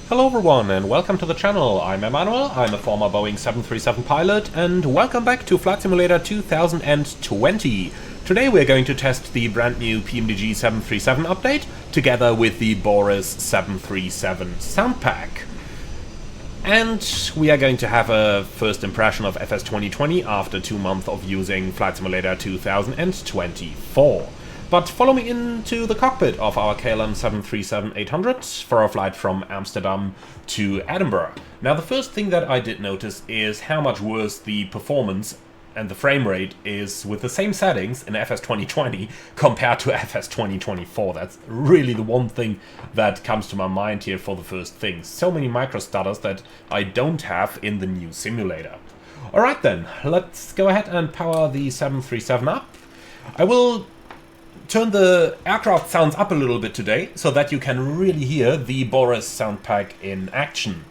Hello everyone and welcome to the channel. I'm Emmanuel, I'm a former Boeing 737 pilot, and welcome back to Flight Simulator 2020. Today we're going to test the brand new PMDG 737 update together with the BORIS 737 sound pack. And we are going to have a first impression of FS 2020 after 2 months of using Flight Simulator 2024. But follow me into the cockpit of our KLM 737-800 for our flight from Amsterdam to Edinburgh. Now the first thing that I did notice is how much worse the performance and the frame rate is with the same settings in FS 2020 compared to FS 2024. That's really the one thing that comes to my mind here for the first thing. So many micro stutters that I don't have in the new simulator. Alright then, let's go ahead and power the 737 up. I will turn the aircraft sounds up a little bit today, so that you can really hear the BORIS sound pack in action.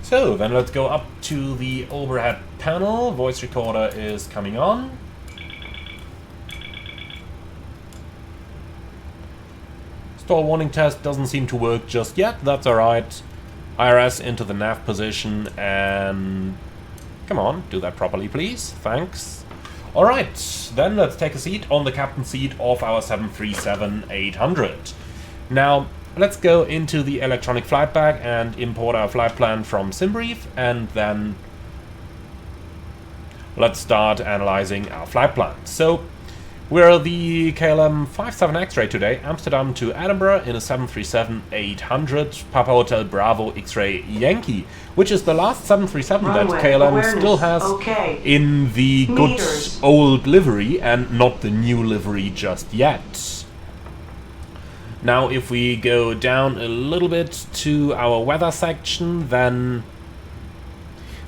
So then let's go up to the overhead panel. Voice recorder is coming on. Stall warning test doesn't seem to work just yet. That's alright. IRS into the nav position and... Come on, do that properly please. Thanks. Alright, then let's take a seat on the captain's seat of our 737-800. Now, let's go into the electronic flight bag and import our flight plan from SimBrief, and then let's start analyzing our flight plan. So, we're the KLM 57 X-Ray today, Amsterdam to Edinburgh in a 737-800 Papa Hotel Bravo X-Ray Yankee, which is the last 737 runway that KLM still has in the good old livery and not the new livery just yet. Now if we go down a little bit to our weather section, then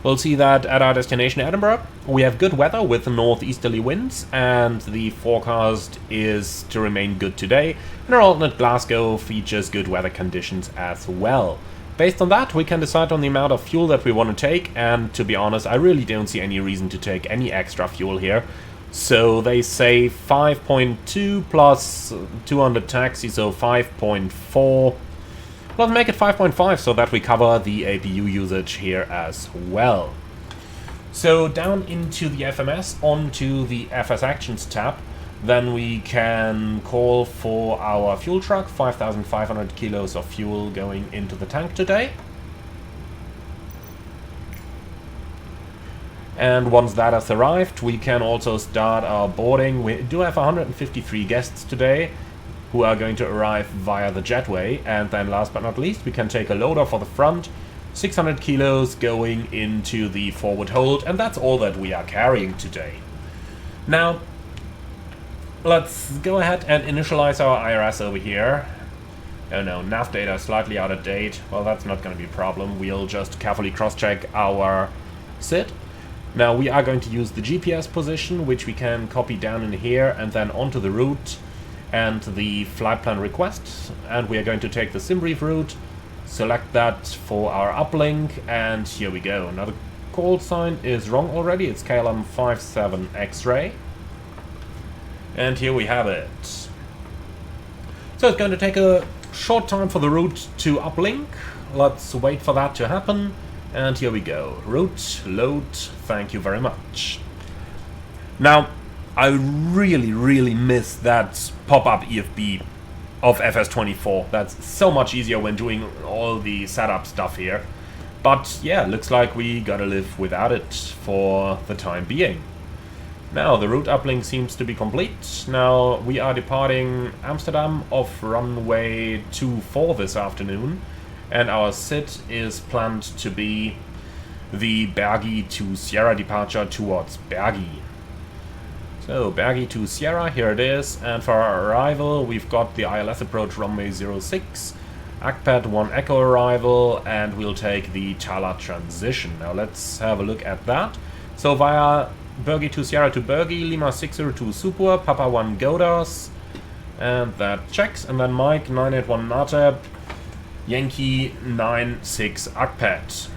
we'll see that at our destination Edinburgh we have good weather with northeasterly winds, and the forecast is to remain good today, and our alternate Glasgow features good weather conditions as well. Based on that we can decide on the amount of fuel that we want to take, and to be honest I really don't see any reason to take any extra fuel here. So they say 5.2 plus 200 taxi, so 5.4. Let's make it 5.5 so that we cover the APU usage here as well. So down into the FMS, onto the FS Actions tab, then we can call for our fuel truck, 5,500 kilos of fuel going into the tank today. And once that has arrived, we can also start our boarding. We do have 153 guests today who are going to arrive via the jetway. And then last but not least, we can take a loader for the front, 600 kilos going into the forward hold, and that's all that we are carrying today. Now, let's go ahead and initialize our IRS over here. Oh no, nav data is slightly out of date. Well, that's not going to be a problem. We'll just carefully cross-check our SID. Now we are going to use the GPS position, which we can copy down in here and then onto the route and the flight plan request. And we are going to take the SimBrief route, select that for our uplink, and here we go. Now the call sign is wrong already, it's KLM 57 X-Ray. And here we have it. So it's going to take a short time for the route to uplink. Let's wait for that to happen. And here we go. Route, load, thank you very much. Now, I really miss that pop-up EFB of FS24. That's so much easier when doing all the setup stuff here. But yeah, looks like we gotta live without it for the time being. Now, the route uplink seems to be complete. Now, we are departing Amsterdam off runway 24 this afternoon. And our SID is planned to be the Bergy to Sierra departure towards Bergy. So, Bergi to Sierra, here it is, and for our arrival we've got the ILS approach runway 06, ACPAD 1 Echo arrival, and we'll take the Tala transition. Now let's have a look at that. So via Bergi to Sierra to Bergi, Lima 602 Super, Papa 1 Godas, and that checks, and then Mike 981 Nateb, Yankee 96 ACPAD.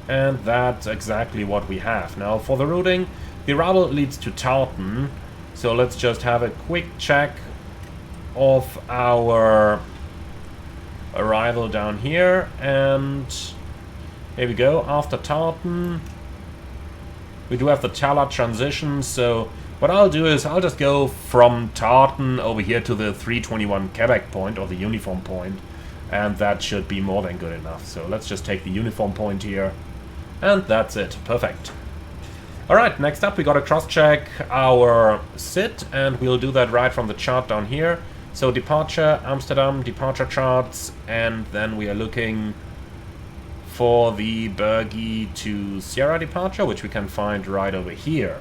And that's exactly what we have. Now for the routing, the arrival leads to Tartan, so let's just have a quick check of our arrival down here, and here we go. After Tartan we do have the Tala transition, so what I'll do is I'll just go from Tartan over here to the 321 Quebec point, or the uniform point, and that should be more than good enough. So let's just take the uniform point here, and that's it. Perfect. Alright, next up we gotta cross-check our SID, and we'll do that right from the chart down here. So departure, Amsterdam, departure charts, and then we are looking for the Bergi to Sierra departure, which we can find right over here.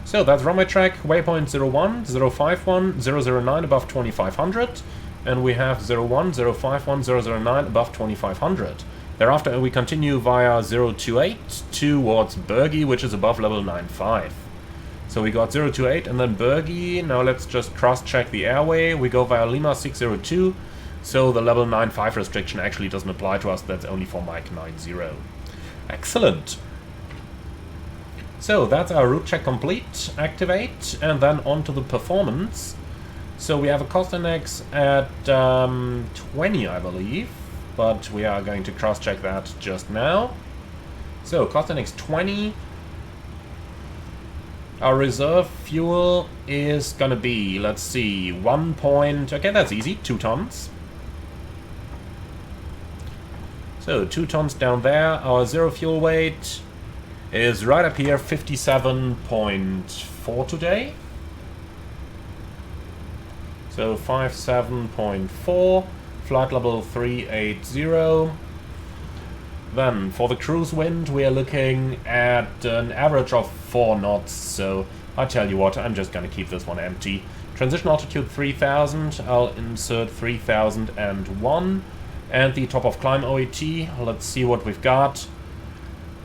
So that's runway track, waypoint 01, 051, 009 above 2500, and we have 01, 051, 009 above 2500. Thereafter we continue via 028 towards Bergi, which is above level 95. So we got 028 and then Bergi. Now let's just cross-check the airway. We go via Lima 602, so the level 95 restriction actually doesn't apply to us, that's only for Mike 90. Excellent! So that's our route check complete. Activate, and then on to the performance. So we have a cost index at 20, I believe, but we are going to cross-check that just now. So cost index 20. Our reserve fuel is gonna be, let's see, okay, that's easy, 2 tons. So 2 tons down there. Our zero fuel weight is right up here, 57.4 today. So 57.4, flight level 380. Then for the cruise wind we are looking at an average of 4 knots, so I tell you what, I'm just gonna keep this one empty. Transition altitude 3000, I'll insert 3001, and the top of climb OET, let's see what we've got,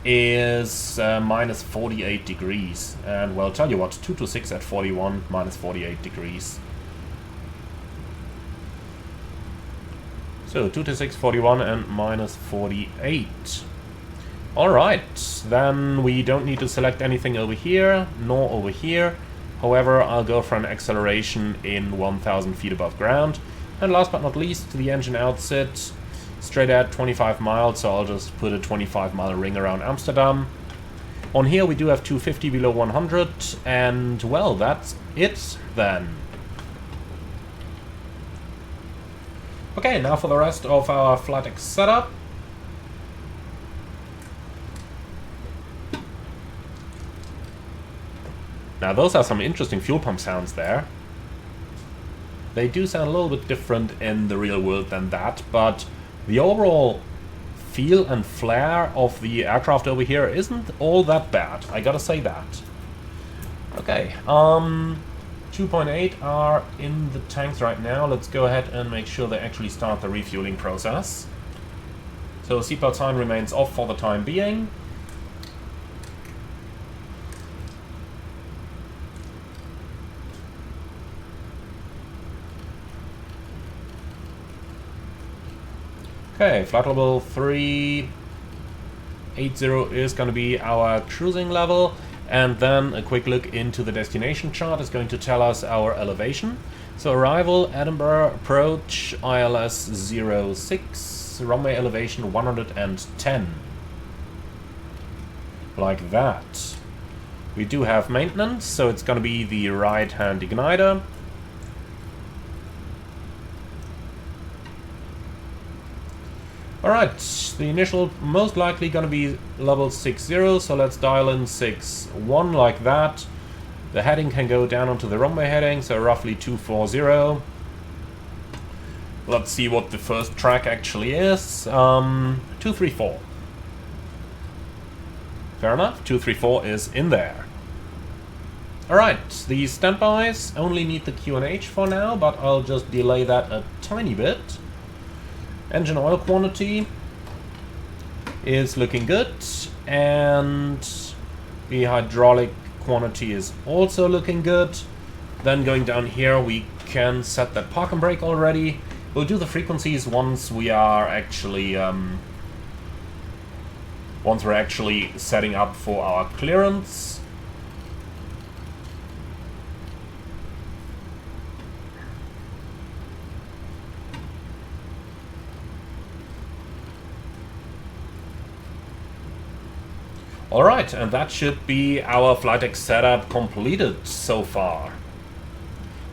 is minus 48 degrees. And well, tell you what, 226 at 41, minus 48 degrees. So 226, 41 and minus 48. Alright, then we don't need to select anything over here, nor over here. However, I'll go for an acceleration in 1000 feet above ground. And last but not least, the engine outset, straight at 25 miles, so I'll just put a 25-mile ring around Amsterdam. On here we do have 250 below 100, and well, that's it then. Okay, now for the rest of our flight deck setup. Now those are some interesting fuel pump sounds there. They do sound a little bit different in the real world than that, but the overall feel and flair of the aircraft over here isn't all that bad, I gotta say that. Okay, 2.8 are in the tanks right now. Let's go ahead and make sure they actually start the refueling process. So seatbelt sign remains off for the time being. Okay, flight level 380 is going to be our cruising level, and then a quick look into the destination chart is going to tell us our elevation. So arrival, Edinburgh, approach, ILS 06, runway elevation 110. Like that. We do have maintenance, so it's going to be the right-hand igniter. Alright, the initial most likely gonna be level 60, so let's dial in 61 like that. The heading can go down onto the runway heading, so roughly 240. Let's see what the first track actually is. 234. Fair enough, 234 is in there. Alright, the standbys only need the QNH for now, but I'll just delay that a tiny bit. Engine oil quantity is looking good, and the hydraulic quantity is also looking good. Then going down here, we can set that park and brake already. We'll do the frequencies once we are actually once we're actually setting up for our clearance. Alright, and that should be our flight deck setup completed so far.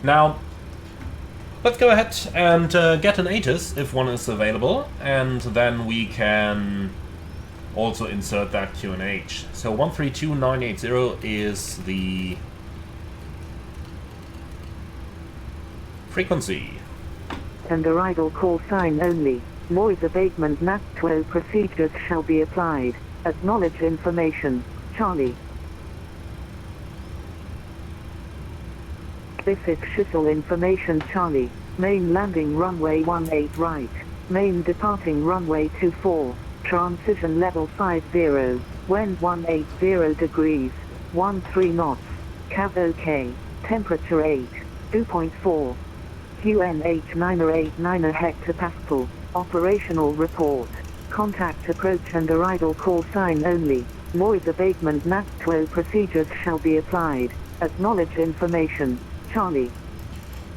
Now, let's go ahead and get an ATIS if one is available, and then we can also insert that QNH. So 132980 is the frequency. Under idle call sign only. Noise abatement NACTO procedures shall be applied. Acknowledge information. Charlie. This is shuttle information Charlie. Main landing runway 18 right. Main departing runway 24. Transition level 50. Wind 180 degrees. 13 knots. Cav OK. Temperature 8. 2.4. QNH 989 hectopascal. Operational report. Contact approach under idle call sign only. Noise abatement NACTO procedures shall be applied. Acknowledge information. Charlie.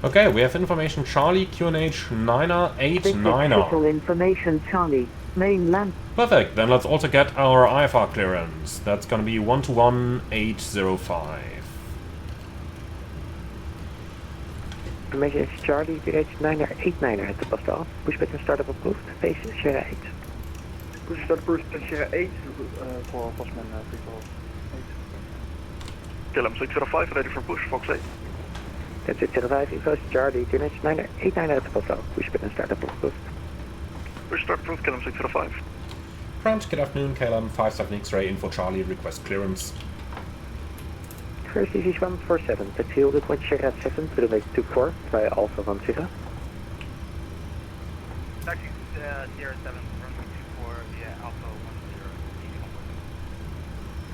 Okay, we have information Charlie, QNH 989. Information Charlie. Mainland. Perfect, then let's also get our IFR clearance. That's gonna be 121805. Information is Charlie, QNH 989 at the post off. Pushback and startup approved. Base Sierra 8. Push start first Sierra 8 for Bosman people 8. KLM 605 ready for push, Fox 8. That's 605, invoice Charlie, QNH 989 at the post off. Pushback and startup approved. Push start approved, KLM 605. Grant, good afternoon, KLM 57 X-ray, info Charlie, request clearance. First is 147, that's field point Sierra 7 to the way 24 by Alpha 10. Taxi Sierra 7 runway 24 via Alpha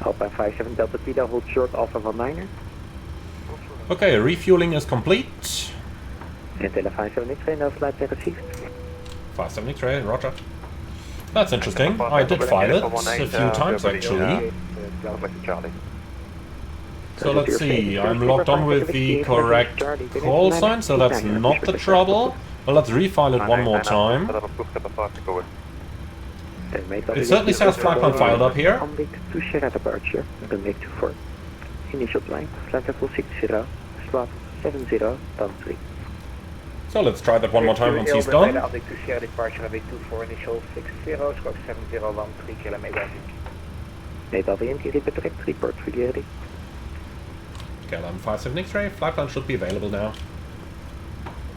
10. Alpha 57 Delta Tita, hold short Alpha 19. Okay, refueling is complete. And Tele 57 X-ray, no flight deck received. 57 X-ray, roger. That's interesting. I did file it a few times actually. So let's see, I'm logged on with the correct call sign, so that's not the trouble. Well, let's refile it one more time. It certainly says flight plan filed up here. To Sierra departure, runway 24. Initial climb, flight level 60, slot 7013. So let's try that one more time once he's done. To Sierra departure, runway 24, initial 60, stroke 7013 km. Naval VMT report ready. KLM 57 X-ray, flight plan should be available now.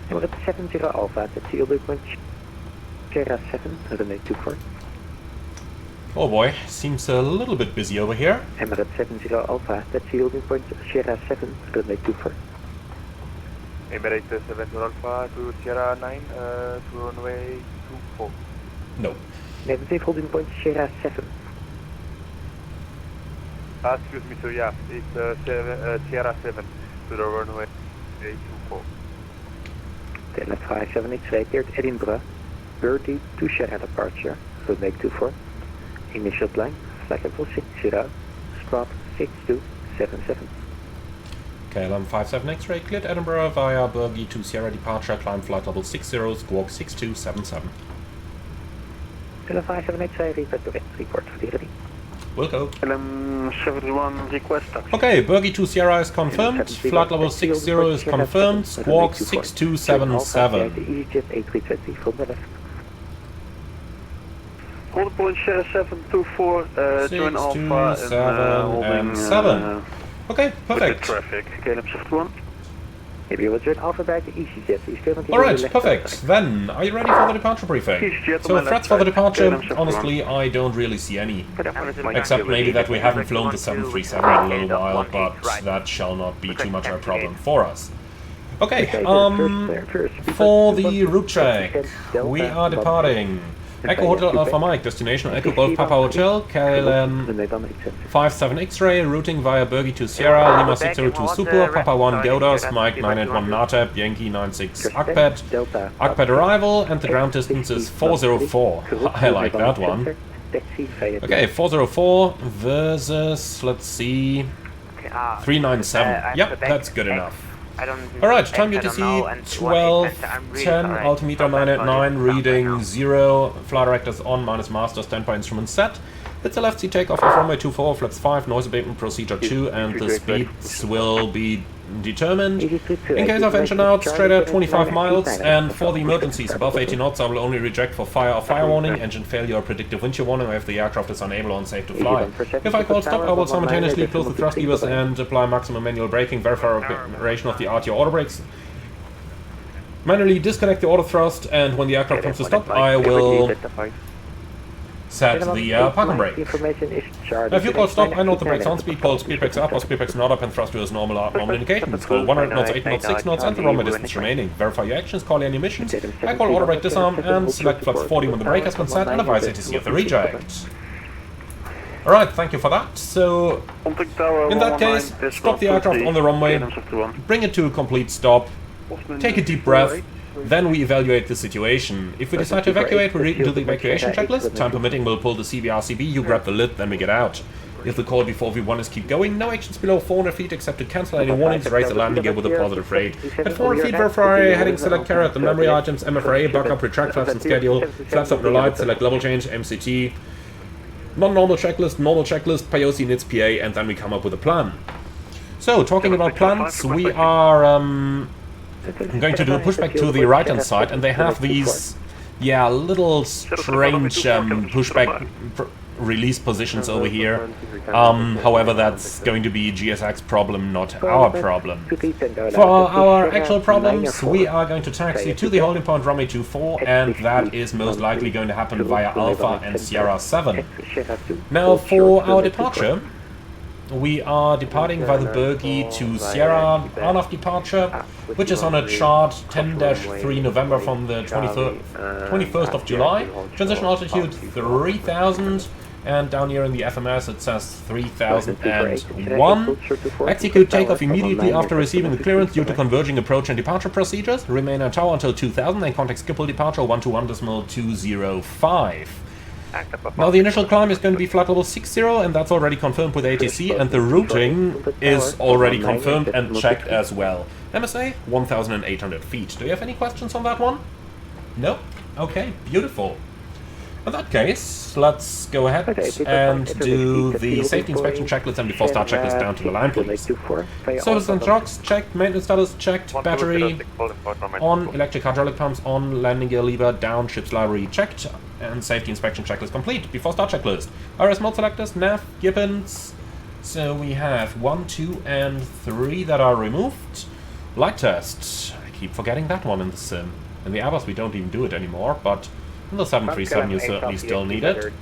And we're at 70 Alpha, that's the yield point Sierra 7, runway 24. Oh boy, seems a little bit busy over here. And we're at 70 Alpha, that's the yield point Sierra 7, runway 24. Emirate 70 Alpha to Sierra 9 to runway 24. No. Negative holding point Sierra 7. Excuse me, so yeah, it's Sierra 7 to the runway 24. Tele 57 X-ray cleared Edinburgh, Birdie to Sierra departure, runway 24. Initial climb, flight level 60, spot 6277. KLM 57 X-ray cleared Edinburgh via Bergie to Sierra departure, climb flight level 60, squawk 6277. Tele 57 X-ray report ready. We'll go. KLM 71 request taxi. Okay, Bergie to Sierra is confirmed, flight level 60 is confirmed, squawk 6277. EasyJet A320 from the left. Hold point Sierra 724, join Alpha 6, 2, 7 and 7. Okay, with the perfect. traffic, KLM 71. If you will join Alpha back to EasyJet, you still continue Alright, to the left perfect. side. Then, are you ready for the departure briefing? EasyJet So on my threats left for the side. departure, Takeoff. honestly, I don't really see any. Except Except maybe that we haven't flown the 737 in a little while, but that shall not be too much of a problem for us. Okay, for the route check, we are departing Echo Hotel Alpha Mike, destination Echo Golf Papa Hotel, KLM 57 X-ray, routing via Bergie to Sierra, Lima 602 Super, Papa 1 Godas, Mike 981 Natep, Yankee 96 Akpet, Akpet arrival, and the ground distance is 404. I like that one. Okay, 404 versus, let's see, 397. Yep, that's good enough. Alright, time UTC 1210, altimeter 989, reading 0, flight directors on, minus master, standby instrument set. It's a left seat takeoff of runway 24, flaps 5, noise abatement procedure 2, and the speeds will be determined. In case of engine out, straight at 25 miles, and for the emergencies above 80 knots I will only reject for fire or fire warning, engine failure or predictive wind shear warning, or if the aircraft is unable or unsafe to fly. If I call stop, I will simultaneously close the thrust levers and apply maximum manual braking, verify operation of the RTO auto brakes, manually disconnect the auto thrust, and when the aircraft comes to stop, I will set the parking brake. Now, if you call stop, I note the brakes on, speed brakes up or speed brakes not up, and thrust wheels normal indications. Call 100 knots, 8 knots, 6 knots, and the runway distance remaining. Verify your actions, call any emissions. I call auto brake disarm and select flux 40 when the brake has been set, and advise ATC of the reject. Alright, thank you for that. So, in that case, stop the aircraft on the runway, bring it to a complete stop, take a deep breath, then we evaluate the situation. If we decide to evacuate, we read into the evacuation checklist. Time permitting, we'll pull the CBRCB, you grab the lid, then we get out. If the call before V1 is keep going, no actions below 400 feet except to cancel any warnings, raise the landing gear with a positive rate. At 400 feet, verify heading, select carrier, the memory items, MFRA, backup, retract flaps and schedule, flaps up the lights, select level change, MCT, non-normal checklist, normal checklist, POC NITS PA, and then we come up with a plan. So, talking about plans, we are I'm going to do a pushback to the right-hand side, and they have these, yeah, little strange pushback release positions over here. However, that's going to be GSX's problem, not our problem. For our actual problems, we are going to taxi to the holding point runway 24, and that is most likely going to happen via Alpha and Sierra 7. Now, for our departure, we are departing via the Bergie to Sierra on-off departure, which is on a chart 10-3 November from the 21st of July. Transition altitude 3000, and down here in the FMS it says 3001. Execute takeoff immediately after receiving the clearance due to converging approach and departure procedures. Remain on tower until 2000, then contact Schiphol departure 121.205. Now the initial climb is going to be flight level 60, and that's already confirmed with ATC, and the routing is already confirmed and checked as well. MSA 1,800 feet. Do you have any questions on that one? No? Okay, beautiful. In that case, let's go ahead and do the safety inspection checklist and before start checklist down to the line, please. Service and shocks checked, maintenance status checked, battery on, electric hydraulic pumps on, landing gear lever down, ship's library checked, and safety inspection checklist complete. Before start checklist. RS mode selectors, nav, gibbons. So we have 1, 2, and 3 that are removed. Light test. I keep forgetting that one in the sim. In the Airbus we don't even do it anymore, but in the 737 you certainly still need it.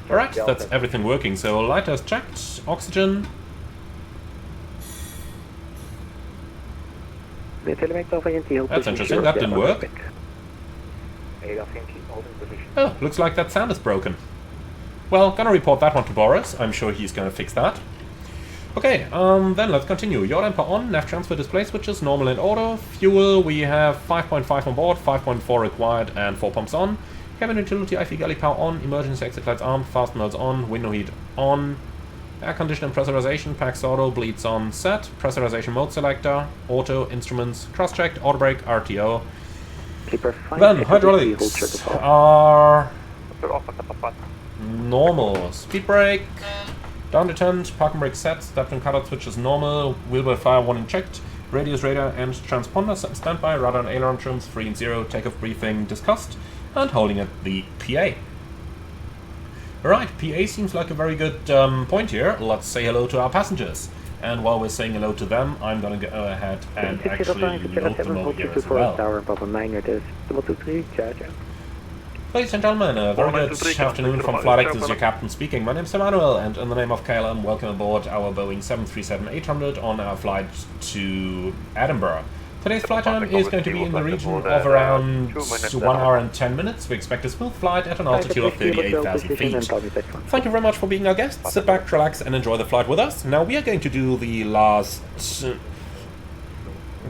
Alright, that's everything working. So light test checked, oxygen. That's interesting, that didn't work. Oh, looks like that sound is broken. Well, gonna report that one to Boris. I'm sure he's gonna fix that. Okay, then let's continue. Yaw damper on, nav transfer display switches, normal and auto. Fuel, we have 5.5 on board, 5.4 required, and 4 pumps on. Cabin utility, IV galley power on, emergency exit lights on, fast modes on, window heat on. Air conditioning and pressurization, PAX auto, bleeds on, set. Pressurization mode selector, auto, instruments, cross-checked, auto brake, RTO. Then, hydraulics are normal. Speed brake, down detent, parking brake set, stepped and cutout switch is normal, wheel by fire warning checked, radius radar and transponder set standby, radar and aileron trims 3 and 0, takeoff briefing discussed, and holding at the PA. Alright, PA seems like a very good point here. Let's say hello to our passengers. And while we're saying hello to them, I'm gonna go ahead and actually load them over here as well. Tower, Papa Miner, dus 223, ciao, ciao. Ladies and gentlemen, a very good afternoon from FlightX. This is your captain speaking. My name is Emmanuel, and in the name of KLM, welcome aboard our Boeing 737-800 on our flight to Edinburgh. Today's flight time is going to be in the region of around 1 hour and 10 minutes. We expect a smooth flight at an altitude of 38,000 feet. Thank you very much for being our guest. Sit back, relax, and enjoy the flight with us. Now we are going to do the last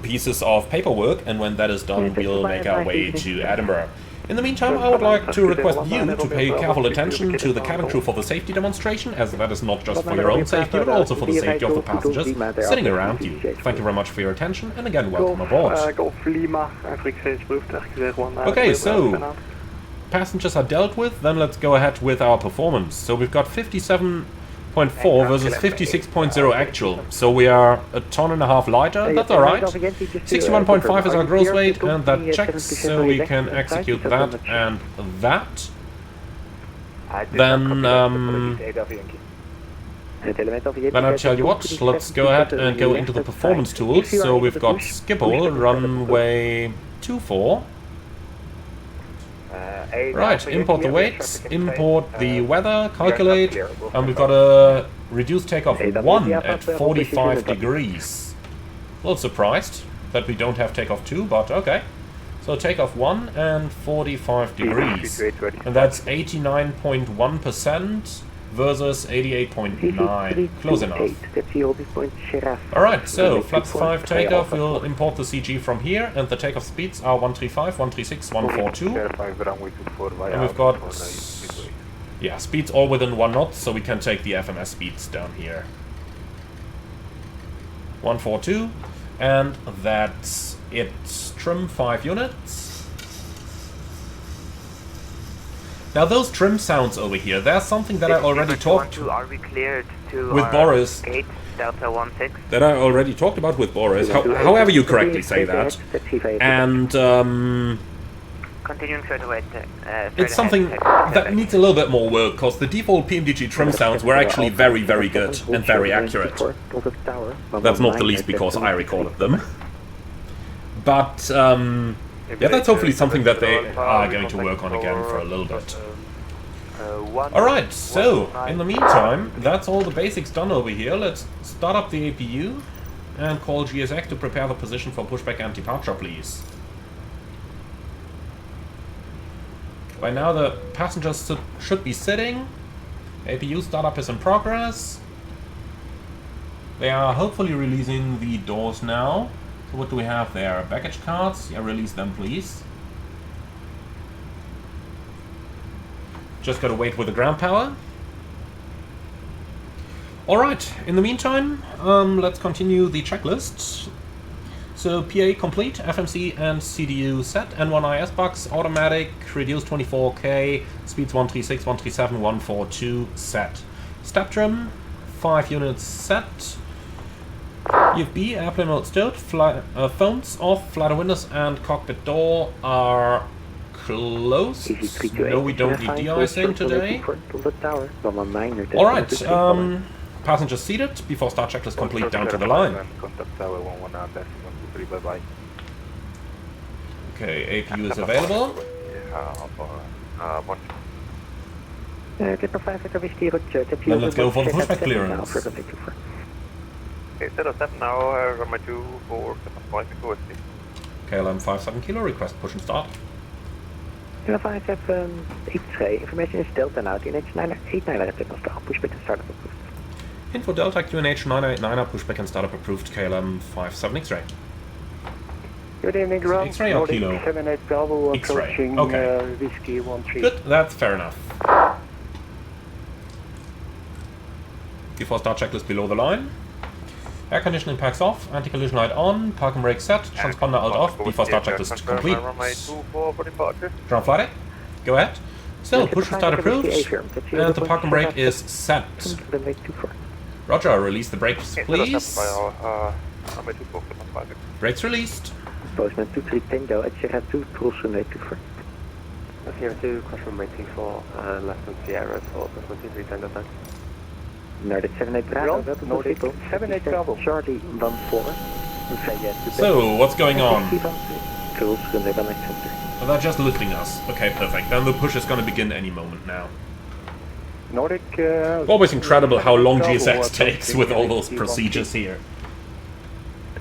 pieces of paperwork, and when that is done, we'll make our way to Edinburgh. In the meantime, I would like to request you to pay careful attention to the cabin crew for the safety demonstration, as that is not just for your own safety, but also for the safety of the passengers sitting around you. Thank you very much for your attention, and again, welcome aboard. Okay, so passengers are dealt with, then let's go ahead with our performance. So we've got 57.4 versus 56.0 actual, so we are a ton and a half lighter. That's alright. 61.5 is our gross weight, and that checks, so we can execute that and that. Then I'll tell you what, let's go ahead and go into the performance tools. So we've got Schiphol, runway 24. Right, import the weights, import the weather, calculate, and we've got a reduced takeoff 1 at 45 degrees. A little surprised that we don't have takeoff 2, but okay. So takeoff 1 and 45 degrees, and that's 89.1% versus 88.9, close enough. Alright, so flaps 5 takeoff, we'll import the CG from here, and the takeoff speeds are 135, 136, 142, and we've got, yeah, speeds all within 1 knot, so we can take the FMS speeds down here. 142, and that's it. Trim 5 units. Now those trim sounds over here, there's something that I already talked with Boris. That I already talked about with Boris, however you correctly say that. And it's something that needs a little bit more work, because the default PMDG trim sounds were actually very, very good and very accurate. That's not the least because I recorded them. But yeah, that's hopefully something that they are going to work on again for a little bit. Alright, so, in the meantime, that's all the basics done over here. Let's start up the APU and call GSX to prepare the position for pushback and departure, please. By now the passengers should be sitting. APU startup is in progress. They are hopefully releasing the doors now. So what do we have there? Baggage cards? Yeah, release them, please. Just gotta wait with the ground power. Alright, in the meantime, let's continue the checklist. So PA complete, FMC and CDU set, N1IS box, automatic, reduced 24K, speeds 136, 137, 142 set. Step trim, 5 units set. UFB, airplane mode stowed, phones off, flight windows and cockpit door are closed. No, we don't need de-icing today. Alright, passengers seated, before start checklist complete down to the line. Okay, APU is available. Then let's go for the pushback clearance. KLM 57 kilo, request push and start. KLM 57 X-ray, information is Delta now, QNH 989 start, pushback and startup approved. Info Delta, QNH 989 pushback and startup approved, KLM 57 X-ray. Good evening, ground. X-ray or kilo? 78 Bravo approaching Whiskey 13. Good, that's fair enough. Before start checklist below the line. Air conditioning packs off, anti-collision light on, park and brake set, transponder alt off, before start checklist complete. Ground flight, go ahead. So, push and start approved, and the park and brake is set. Roger, release the brakes, please. Brakes released. Postman 23 Tango at Sierra 2, cruise runway 24. Sierra 2, cross runway 24, left on Sierra for Postman 23 Tango time. Nordic 78 Bravo, welcome to Nordic Schiphol. 78 Bravo. Charlie 14. Say yes to So, what's going on? Cruise, runway 18 center. Well, they're just lifting us. Okay, perfect. Then the push is gonna begin any moment now. Nordic... Always incredible how long GSX takes with all those procedures here.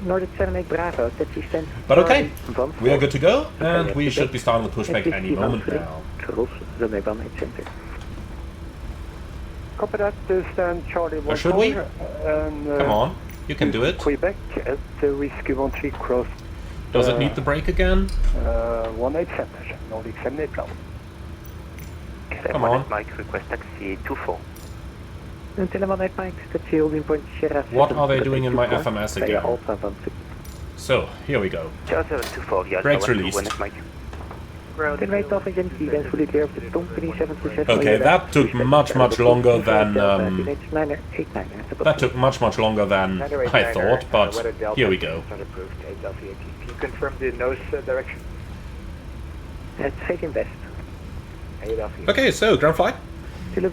Nordic 78 Bravo, taxi stand. But okay, Charlie we are good to go, Okay, and yes, we to should bed. be starting the pushback any moment now. Cruise, runway 18 center. Copy that, stand Charlie 1 should we? And, Come on, you can do it. Quebec at Whiskey 13 cross. Does it need the brake again? 18 center, Nordic 78 Bravo. Come on. Mike, request taxi 24. Telephone Mike, taxi holding point Sierra. What are they doing in my FMS again? So, here we go. 0724, Brakes released. Okay, that took much longer than that took much longer than I thought, but here we go. Can you confirm the nose direction? It's taking best. Okay, so ground flight. We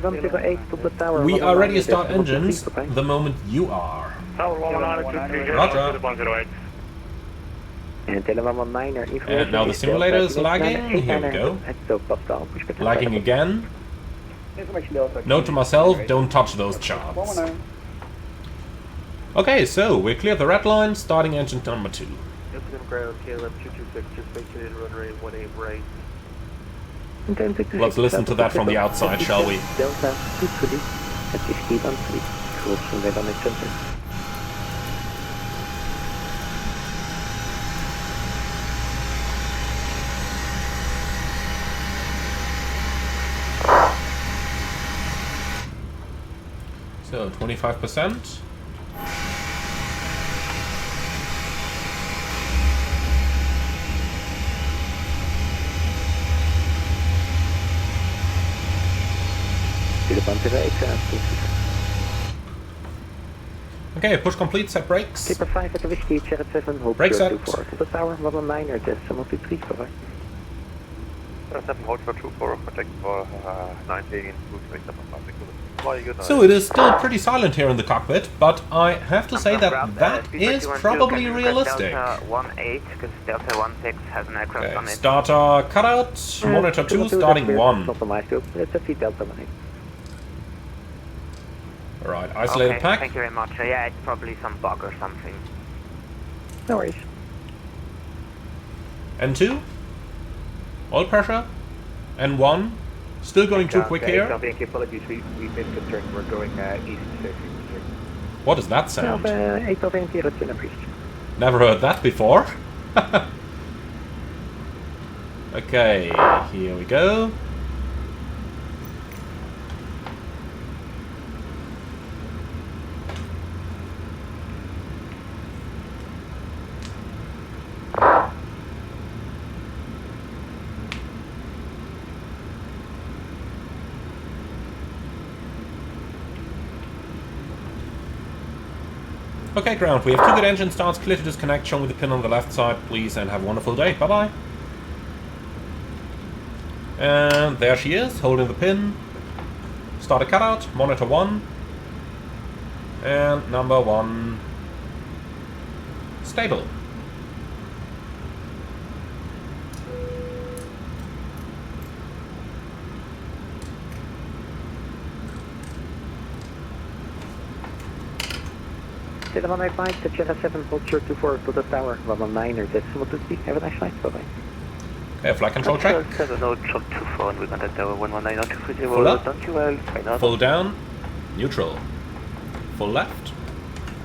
are ready to start engines the moment you are. Roger. And now the simulator is lagging. Here we go. Lagging again. Note to myself, don't touch those charts. Okay, so we cleared the red line, starting engine number 2. Ground, KLM 226, just vacated runway 18 right. Let's listen to that from the outside, shall we? Delta 230, at 1513, close from the center. So 25%. Okay, push complete, set brakes. Keeper 5 at the Whiskey, Cherry 7, hold Brakes set. 24. To the tower, 119er, just 123, bye-bye. 7 hold for 24, protect for 19, So it is still pretty silent here in the cockpit, but I have to say that that is probably realistic. Delta 18, because Delta 16 has an aircraft Okay, on it. starter cutout, monitor 2, starting 1. It's a feed Delta 9. Alright, isolated Okay, pack. thank you very much. Yeah, it's probably some bug or something. No worries. N2. Oil pressure. N1. Still going too quick here. Apologies, we've been concerned. We're going east safely. What is that sound? 8 of 20, that's in a priest. Never heard that before. Okay, here we go. Okay, ground, we have 2 good engine starts, clear to disconnect, show me the pin on the left side, please, and have a wonderful day. Bye-bye. And there she is, holding the pin. Start a cutout, monitor 1. And number 1. Stable. Telephone 85, the Cherry 7, hold short 24 to the tower, 119er, that's 123. Have a nice night, bye-bye. Okay, flight control check. 7 no, short 24, and we contact tower 119 230. Full up. Don't you well, fine out. Full down, neutral. Full left,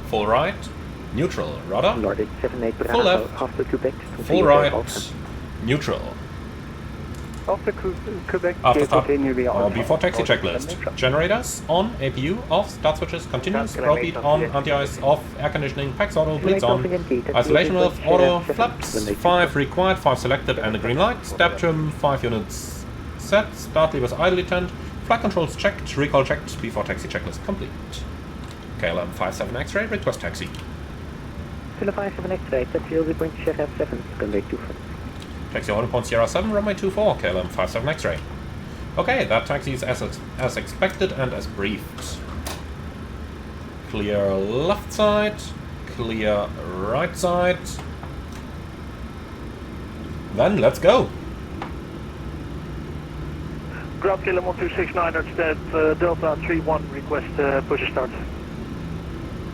full right, neutral. Rudder, Nordic 78 full left, after Quebec. full right, neutral. After Quebec, After start, continue or before taxi checklist. Generators on, APU off, start switches continuous, ProArt on, anti-ice off, air conditioning, packs auto, bleeds on, isolation valve auto, flaps, 5 required, 5 selected and a green light, step trim, 5 units set, start levers idly turned, flight controls checked, recall checked, before taxi checklist complete. KLM 57 X-ray, request taxi. Kilo 57 X-ray, taxi will be point Sierra 7, runway 24. Taxi order point Sierra 7, runway 24, KLM 57 X-ray. Okay, that taxi is as expected and as briefed. Clear left side. Clear right side. Then let's go. Ground Kilo 1269, that's Delta 31, request push start.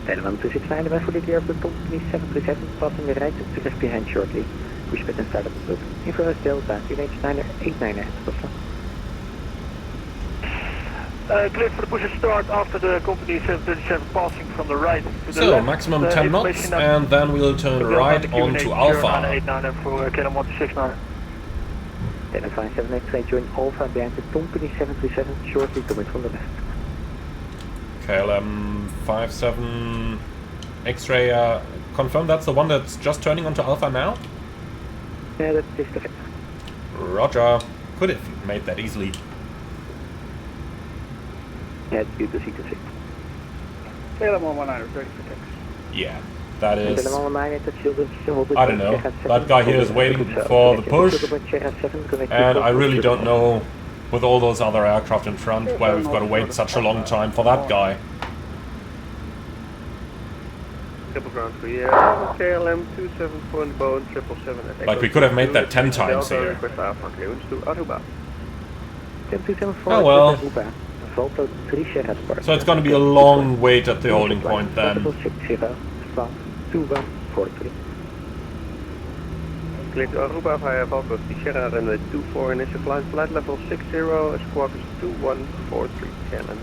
Airline 269, the fully clear of the company 737, passing the right to left behind shortly. Pushback and start up the loop. Infrared Delta 289 ahead, Cleared for the push start after the company 737 passing from the right to the So, left. maximum 10 knots, and then we'll turn right onto Alpha. 89 for Kilo 1269. Airline 5783, join Alpha behind the company 737, shortly coming from the left. KLM 57 X-ray, confirm that's the one that's just turning onto Alpha now? Yeah, that is correct. Roger. Could have made that easily. Yeah, it's due to sequencing. KLM 119, ready for tax. Yeah, that is... KLM 119, I don't know. That guy here is waiting for the push. And I really don't know, with all those other aircraft in front, why we've got to wait such a long time for that guy. Triple ground clear. KLM 274 on the Boeing 777. Like, we could have made that 10 times here. Request Alpha clearance to Aruba. Oh well. So So it's going to be a long wait at the holding point then. Clear to Aruba via Valco Sierra runway 24 initial climb, flight level 60, squawk is 2143, KLM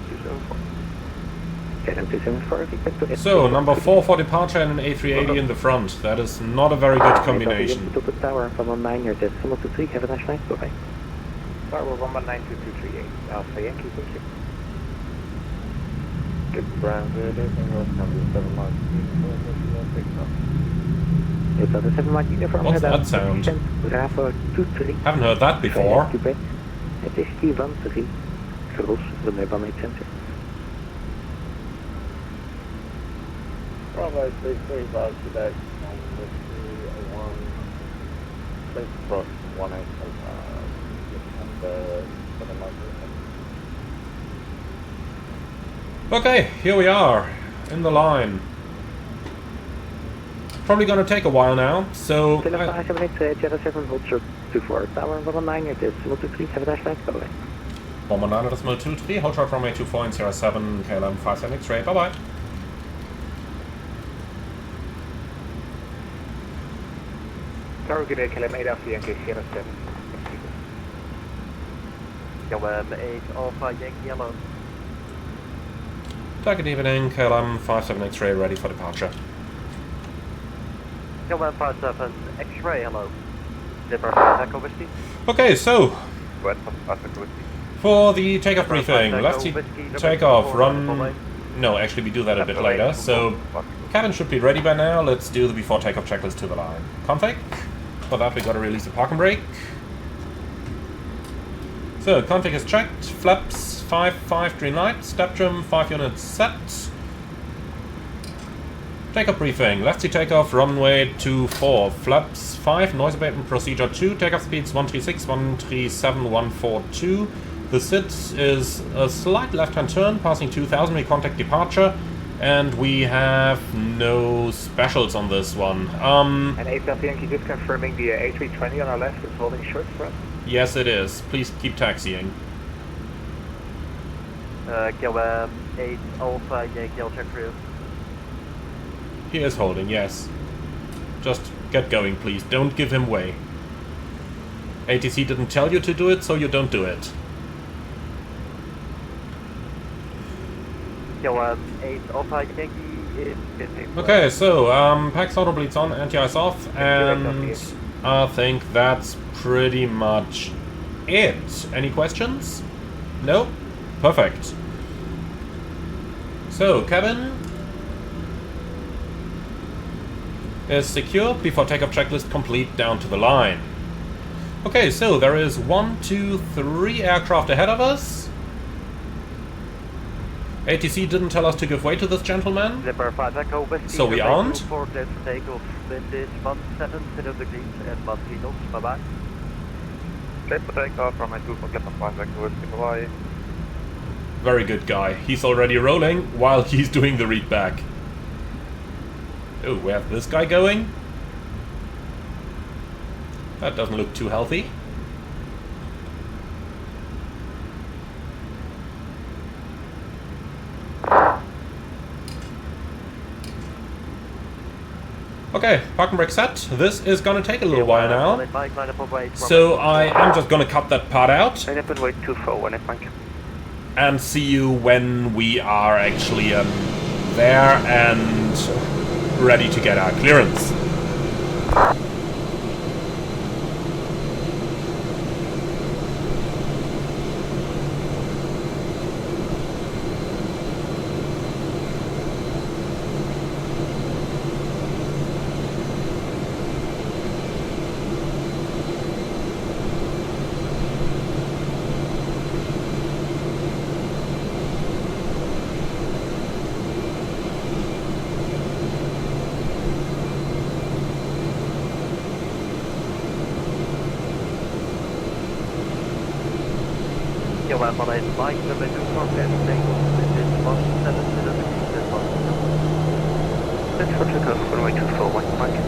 274. So, number 4 for departure and an A380 in the front. That is not a very good combination. Tot de tower van 193, have a nice flight, bye bye. Tower 19238, Alpha Yankee, thank you. Good ground, It's on the 7 Mike uniform. What's that sound? Bravo 23. Haven't heard that before. Het is T13, Ros, runway 18 center. Bravo 335 today, on the 301, please approach 1885, and the 7 Mike. Okay, here we are, in the line. Probably gonna take a while now, so... 7 hold short 24, tower 119, it is 123, have a nice flight, bye bye. 119.23, hold short runway 24 and 07, KLM 57 X-ray, bye bye. Tower good day, KLM 8 Alpha Yankee, Sierra 7. KLM 8 Alpha Yankee Yellow. Good evening, KLM 57 X-ray, ready for departure. KLM 57 X-ray, hello. Zipper, Echo Whiskey. Okay, so, West of Pacific Whiskey. for the takeoff briefing, let's see takeoff, run... No, actually we do that a bit later, so cabin should be ready by now. Let's do the before takeoff checklist to the line. Config. For that we gotta release the parking brake. So, config is checked, flaps 5 green light, step trim 5 units set. Takeoff briefing, left sea takeoff, runway 24, flaps 5, noise abatement procedure 2, takeoff speeds 136, 137, 142. The SID is a slight left-hand turn, passing 2000, we contact departure, and we have no specials on this one. And 8 Alpha Yankee, just confirming the A320 on our left is holding short for us. Yes, it is. Please keep taxiing. KLM 8 Alpha Yankee, I'll check for you. He is holding, yes. Just get going, please. Don't give him way. ATC didn't tell you to do it, so you don't do it. KLM 8 Alpha Yankee is busy. Okay, so, pack throttle bleeds on, anti-ice off, and I think that's pretty much it. Any questions? No? Perfect. So, cabin is secure, before takeoff checklist complete, down to the line. Okay, so there is 1, 2, 3 aircraft ahead of us. ATC didn't tell us to give way to this gentleman, Zipper 5 Echo Whiskey. so we aren't. For clear for takeoff. Wind is 17 degrees and 1 knots. Bye bye. Clear for takeoff, runway 2 for Clipper 5 Echo Whiskey, bye-bye. Very good guy. He's already rolling while he's doing the read back. Oh, we have this guy going. That doesn't look too healthy. Okay, parking brake set. This is gonna take a little while now. So I am just gonna cut that part out. Line up and wait 241, thank you. And see you when we are actually there and ready to get our clearance. Mike, number 2 for Takeoff. This is 17 degrees and 1. That's for Takeoff, runway 241, Mike.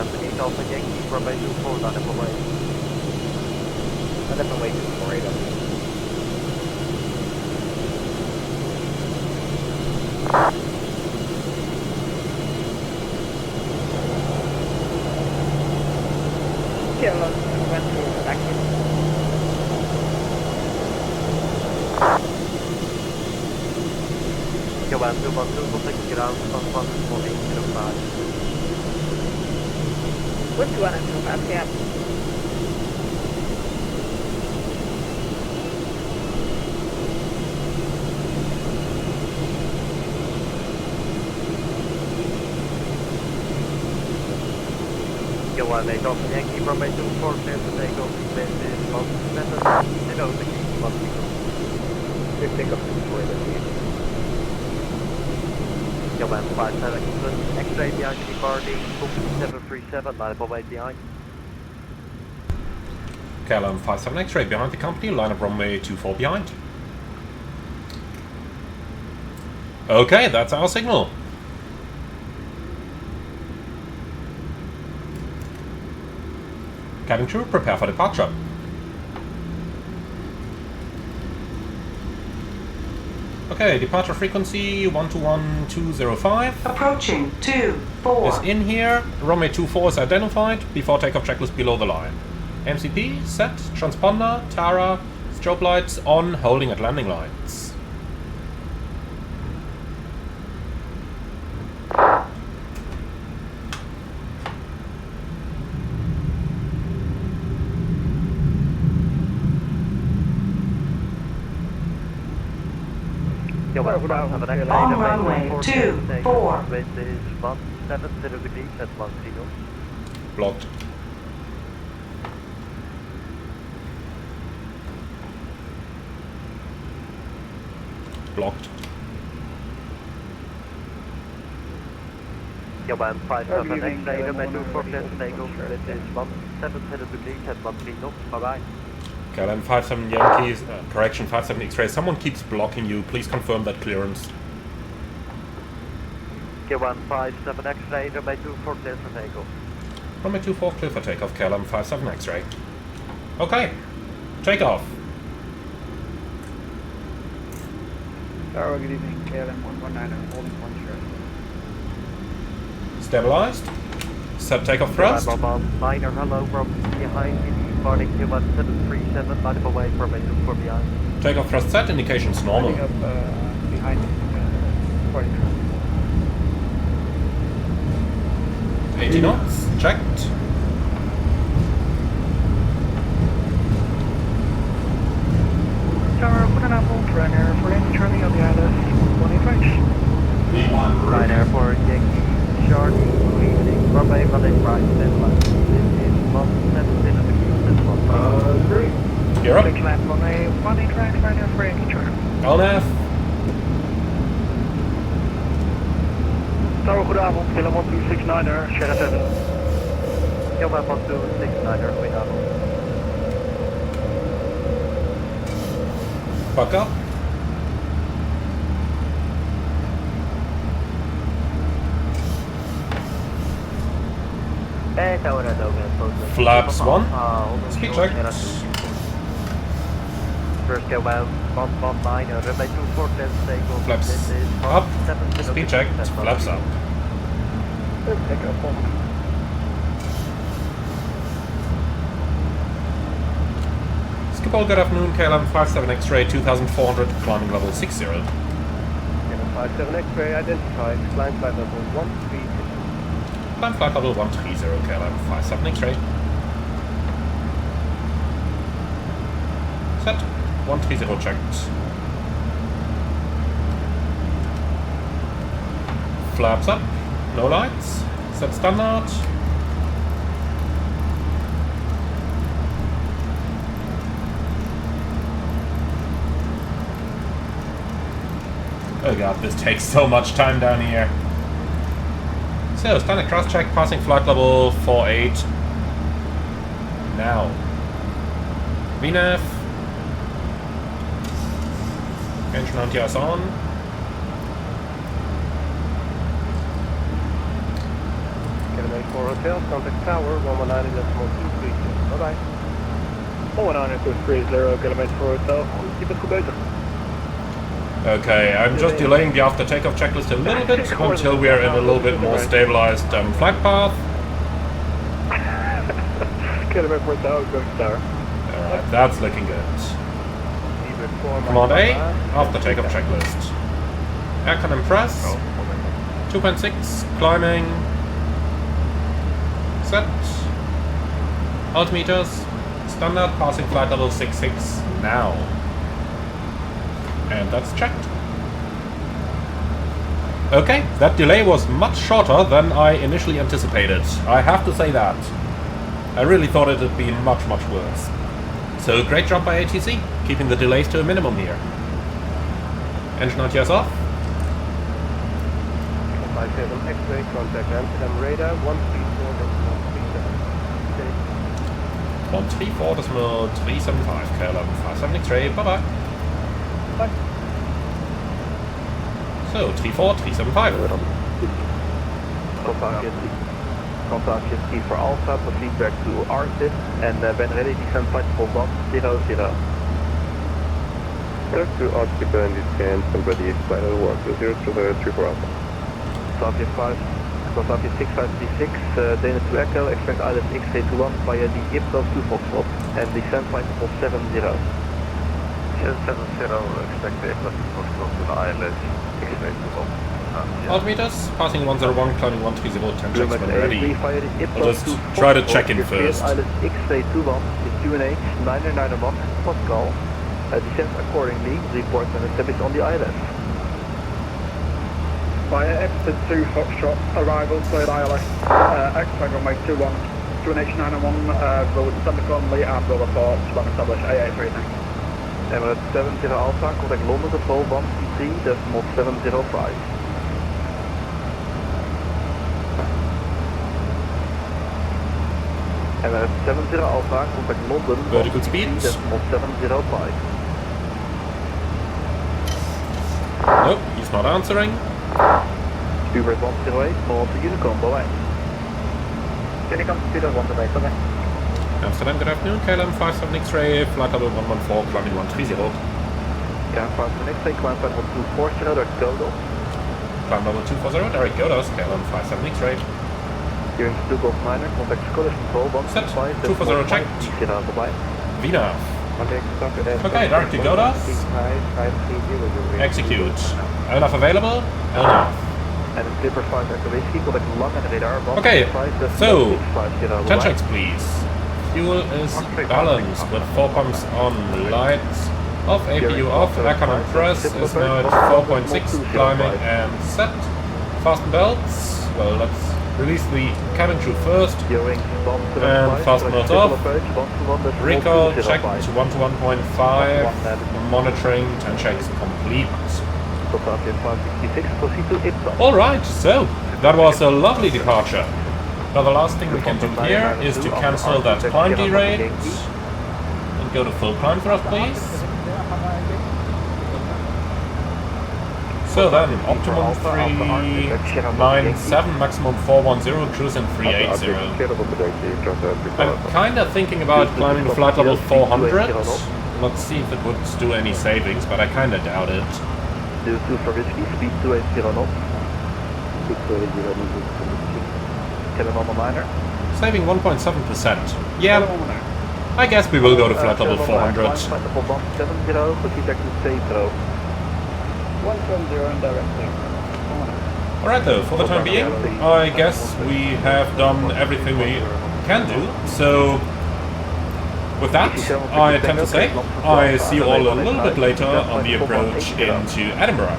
Takeoff and Yankee from my 24 line up away. Line up and wait 248 up. Kilo, went to back in. Johan, 212 will take ground from 14805. What's you want to do about that? Johan, Takeoff and Yankee from my 24 clear to Takeoff. This is 17 degrees 1. Good Takeoff 248. Johan 57 X-ray behind departing, 737, line up away behind. KLM 57 X-ray behind the company, line up runway 24 behind. Okay, that's our signal. Cabin crew, prepare for departure. Okay, departure frequency 121205. Approaching 24. Is in here. Runway 24 is identified. Before takeoff checklist below the line. MCP set. Transponder. Tara. Strobe lights on. Holding at landing lines. On runway 24. Wind is 17 degrees at 10. Blocked. Blocked. Johan 57 X-ray, runway 24 clear to takeoff. Wind is 17 degrees at 13 knots. Bye bye. KLM 57 Yankees, correction 57 X-ray. Someone keeps blocking you. Please confirm that clearance. Johan 57 X-ray, runway 24 clear for takeoff. Runway 24 clear for takeoff. KLM 57 X-ray. Okay, takeoff. Tower, good evening. KLM 119 holding point share. Stabilized. Set takeoff thrust. Minor hello from behind me. Departing 21737, line up away from 24 behind. Takeoff thrust set, indications normal. Lining up behind reporting thrust. 80 knots, checked. Tower, put an apple, Ryanair for Charlie on the ILS 185. Ryanair for Yankee, Charlie, good evening, runway 185. right, then left. This is 170 degrees, that's 1. Great. You're up. Land on a 18 right, right now for Yankee Charlie. On F. Tower, goedenavond, Willem 1269er, Sierra 7. Kilma 1269er, goedenavond. Buck up. Tower red open, Flaps 1. Speed check. First go well, 119, runway 24, takeoff. Flaps This is up. 70 Speed check. Flaps up. Skip all, good afternoon, KLM 57 X-ray 2400, climbing level 60. KLM 57 X-ray identified, climb flight level 130. Climb flight level 130, KLM 57 X-ray. Set. 130 checked. Flaps up. No lights. Set standard. Oh god, this takes so much time down here. So, standard cross check, passing flight level 48. Now. VNAV. Engine anti-ice on. KLM 84 Hotel, contact tower 119.230. Bye bye. 119.230, KLM 84 Hotel, je bent goed bezig. Okay, I'm just delaying the after takeoff checklist a little bit until we are in a little bit more stabilized flight path. KLM 84 Hotel, going to tower. Alright, that's looking good. Command A, after takeoff checklist. Aircon and press. 2.6, climbing. Set. Altimeters. Standard, passing flight level 66 now. And that's checked. Okay, that delay was much shorter than I initially anticipated. I have to say that. I really thought it would be much, much worse. So great job by ATC, keeping the delays to a minimum here. Engine anti-ice off. 57 X-ray, contact Amsterdam radar 134.375, KLM 57 X-ray, bye-bye. Bye. So, 34375. Contact T for Alpha, proceed back to Arctic, and when ready, descend flight for 100. Turk to occupy and descend, and ready, flight level 120 for Alpha. Southwest 5, Southwest 6536, Dana to Echo, expect island X-ray21 via the IPCO 2 Foxtrot, and descend flight for 70. 70, expect the IPCO 2 Foxtrot to the island X-ray21. Altimeters, passing 101, climbing 130, 10 checks when ready. I'll just try to check in first. Island X-ray21 is QNH 991 Pascal. Descend accordingly, report when established on the island. Via exit 2 Foxtrot, arrival, cleared ILS, X-Tank runway 21, QNH 901, will descend accordingly and will report when established AA3, thanks. Emirates 70 Alpha, contact London Control 133.705. Emirates 70 Alpha, contact London Very good speed. 133.705. Nope, he's not answering. Uber 108, for the Honeycomb, bye-bye. Honeycomb, Peter 108, bye-bye. Amsterdam, good afternoon, KLM 57 X-ray, flight level 114, climbing 130. Yeah, 57 X-ray, climb flight level 240, direct Godos. Climb level 240, direct Godos, KLM 57 X-ray. Hearing 2 Golf 9er, contact Scottish Control 125. Set, 240 checked. Bye-bye. VNAV. Okay, direct to Godos. Execute. Enough available? Enough. And Clipper 5 activation, contact long and radar. Okay, so, 10 checks please. Fuel is balanced with 4 pumps on, lights off, APU off, aircon and press is now at 4.6, climbing and set. Fasten belts, well let's Release the cabin crew first. Yoke, And fast mode off. Recall check to 1 to 1.5. Monitoring 10 checks complete. Alright, so that was a lovely departure. Now the last thing we can do here is to cancel that climb derate and go to full climb thrust, please. So then, optimum 397, maximum 410, cruise in 380. I'm kinda thinking about climbing to flight level 400. Let's see if it would do any savings, but I kinda doubt it. Speed 280 knots. Cabin on the liner. Saving 1.7%. Yeah, I guess we will go to flight level 400. Flight level 170, proceed back to Takeoff. 170 and directly. Alright though, for the time being, I guess we have done everything we can do. So, with that, I tend to say, I see you all a little bit later on the approach into Edinburgh.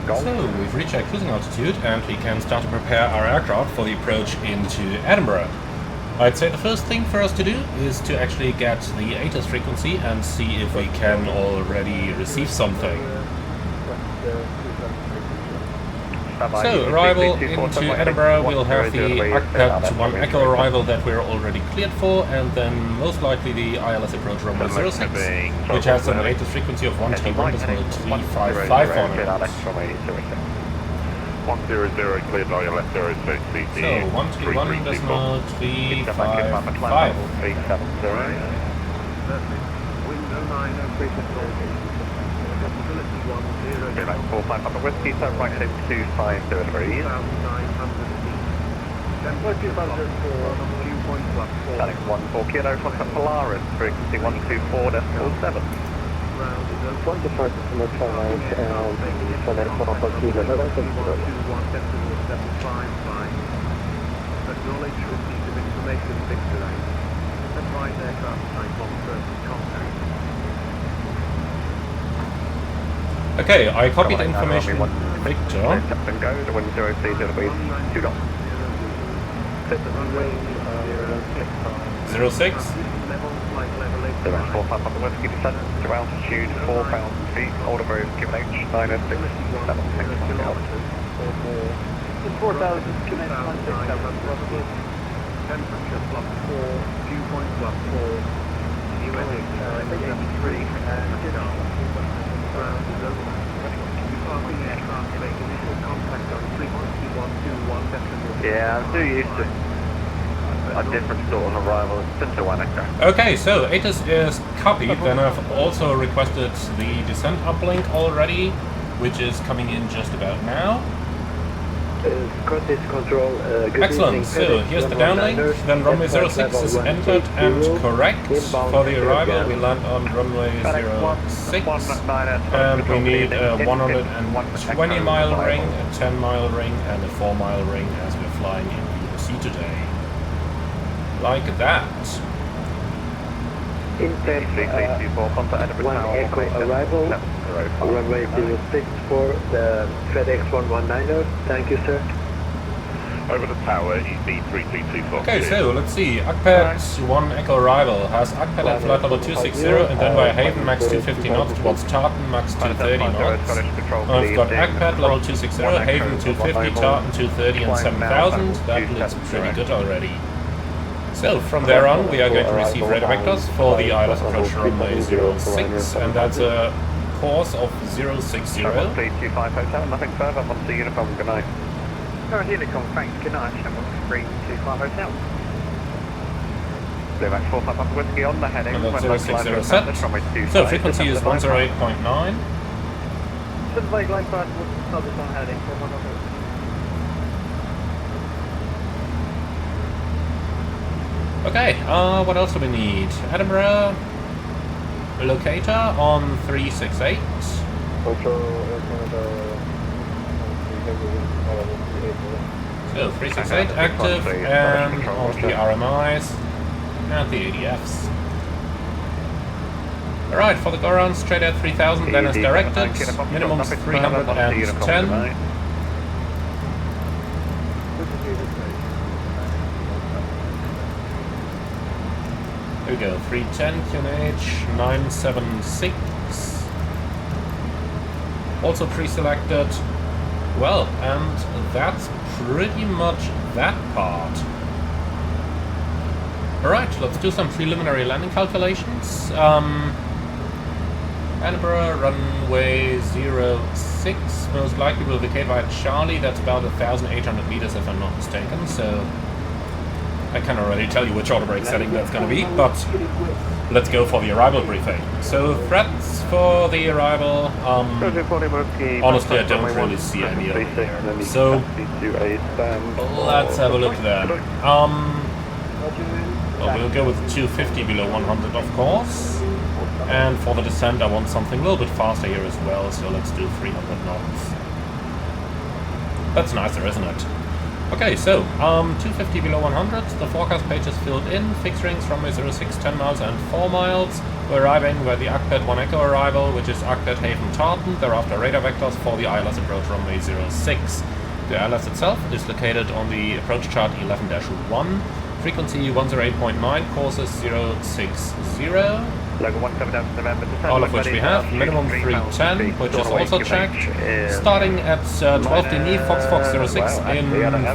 So, we've reached our cruising altitude and we can start to prepare our aircraft for the approach into Edinburgh. I'd say the first thing for us to do is to actually get the ATIS frequency and see if we can already receive something. So, arrival into Edinburgh, we'll have the ACPAT 1 Echo arrival that we're already cleared for, and then most likely the ILS approach runway 06, which has an ATIS frequency of 121.355 on it. 100 cleared ILS 06, CT. So, 121.355. 45 Papa Whiskey, so right shape 250 degrees. Static 14 Kilo, contact Polaris, frequency 124.7. One departure from the Airline and for that 1 Kilo. Acknowledge receipt of information Victor 8. Advise aircraft type on first contact. Okay, I copied the information. Victor. Captain go, the wind 0 feet, it'll be 2 knots. 06. 45 Papa Whiskey, descent to altitude 4,000 feet, order room, given H, 906, 4,000, commence 167. Temperature +4, dew point +4, UNH 83, ground is open. Departing aircraft make initial contact on frequency 121 decimal. Yeah, I'm too used to a different sort of arrival. It's just a 1 echo. Okay, so ATIS is copied. Then I've also requested the descent uplink already, which is coming in just about now. Scottish Control, excellent, evening, so here's the downlink, then runway 06 is entered and correct. For the arrival we land on runway 06 and we need a 120 mile ring, a 10 mile ring and a 4 mile ring as we're flying in UC today. Like that. Intent, 1 Echo arrival, runway 06 for the FedEx 119er. Thank you, sir. Over the tower, EC 33242. Okay, so let's see. ACPAT 1 Echo arrival has ACPAT at flight level 260 and then via Haven max 250 knots towards Tartan max 230 knots. I've got ACPAT level 260, Haven 250, Tartan 230 and 7000. That looks pretty good already. So from there on we are going to receive radar vectors for the ILS approach runway 06 and that's a course of 060. 325 hotel, nothing further, on to Uniform, good night. Honeycomb, thanks, good night, 325 hotel. Playback 45 Papa Whiskey on the heading. And that's 060 set. So frequency is 108.9. Should like line pass, what's the on heading for 100? Okay, what else do we need? Edinburgh locator on 368. So 368 active and onto the RMIs and the ADFs. Alright, for the go around straight at 3000 then as directed, minimum 310. Here we go, 310 QNH 976. Also pre-selected. Well, and that's pretty much that part. Alright, let's do some preliminary landing calculations. Edinburgh, runway 06, most likely will vacate via Charlie, that's about 1,800 meters if I'm not mistaken, so I can already tell you which auto brake setting that's going to be, but let's go for the arrival briefing. So, threats for the arrival, honestly I don't really see any over here. So, let's have a look then. Well, we'll go with 250 below 100 of course, and for the descent I want something a little bit faster here as well, so let's do 300 knots. That's nicer, isn't it? Okay, so, 250 below 100, the forecast page is filled in, fixed rings runway 06, 10 miles and 4 miles. We're arriving by the Akped 1 Echo arrival, which is Akped Haven Tartan, thereafter radar vectors for the ILS approach runway 06. The ILS itself is located on the approach chart 11-1, frequency 108.9, courses 060. All of which we have, minimum 310, which is also checked, starting at 12 dB, Fox 06 in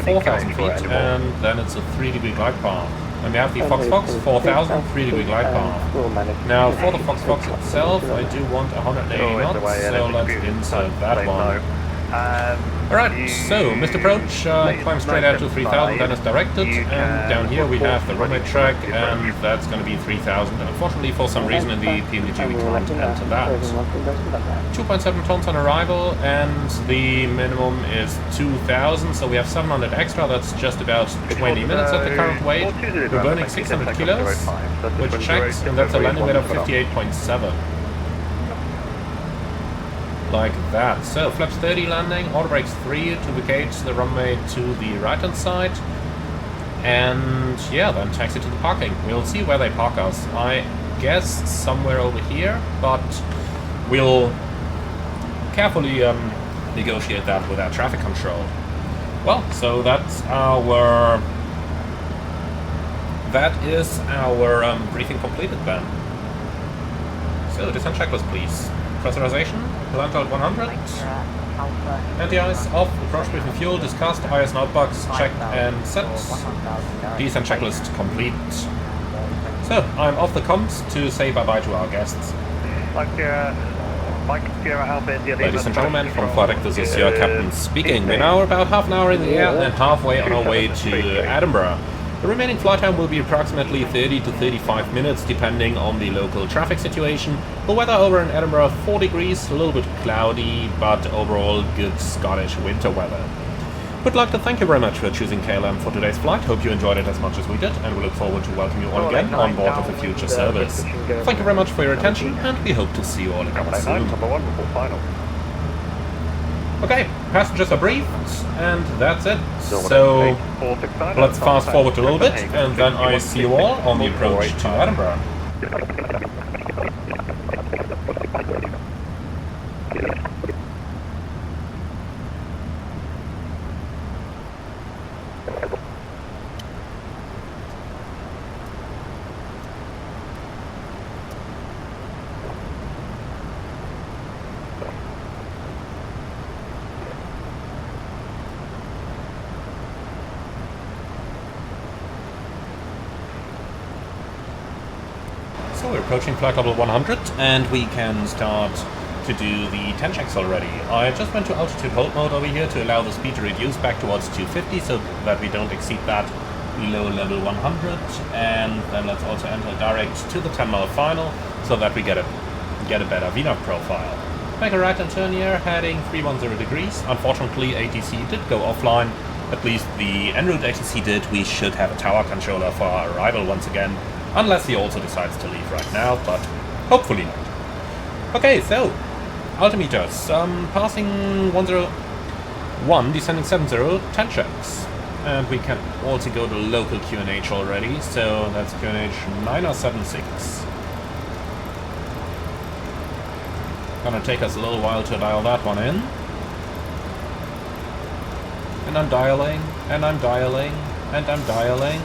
4,000 feet, and then it's a 3-degree glide path. And we have the Fox 4,000, 3-degree glide path. Now for the Fox itself, I do want 180 knots, so let's insert that one. Alright, so Mr. Approach, climb straight out to 3000, then as directed, and down here we have the runway track, and that's going to be 3000, and unfortunately for some reason in the PMDG we can't enter that. 2.7 tons on arrival, and the minimum is 2000, so we have 700 extra, that's just about 20 minutes at the current weight. We're burning 600 kilos, which checks, and that's a landing weight of 58.7. Like that. So, flaps 30 landing, auto brakes 3 to vacate the runway to the right hand side, and yeah, then taxi to the parking. We'll see where they park us. I guess somewhere over here, but we'll carefully negotiate that with our traffic control. Well, so that is our briefing completed then. So, descent checklist please. Pressurization, land out 100, anti-ice off, approach briefing fuel discussed, IS and outbox checked and set, descent checklist complete. So, I'm off the comms to say bye-bye to our guests. Ladies and gentlemen, from Flight this is your captain speaking. We're now about half an hour in the air and halfway on our way to Edinburgh. The remaining flight time will be approximately 30 to 35 minutes depending on the local traffic situation. The weather over in Edinburgh, 4 degrees, a little bit cloudy, but overall good Scottish winter weather. We'd like to thank you very much for choosing KLM for today's flight. Hope you enjoyed it as much as we did, and we look forward to welcoming you all again on board of a future service. Thank you very much for your attention, and we hope to see you all again soon. Okay, passengers are briefed, and that's it. So, let's fast forward a little bit, and then I see you all on the approach to Edinburgh. So we're approaching flight level 100 and we can start to do the 10 checks already. I just went to altitude hold mode over here to allow the speed to reduce back towards 250 so that we don't exceed that below level 100, and then let's also enter direct to the 10-mile final so that we get a better VNAV profile. Make a right and turn here, heading 310 degrees. Unfortunately ATC did go offline at least the en route ATC did, we should have a tower controller for our arrival once again. Unless he also decides to leave right now, but hopefully not. Okay, so, altimeters. Passing 101, descending 70, 10 checks. And we can also go to local QNH already, so that's QNH 9076. Gonna take us a little while to dial that one in. And I'm dialing, and I'm dialing, and I'm dialing.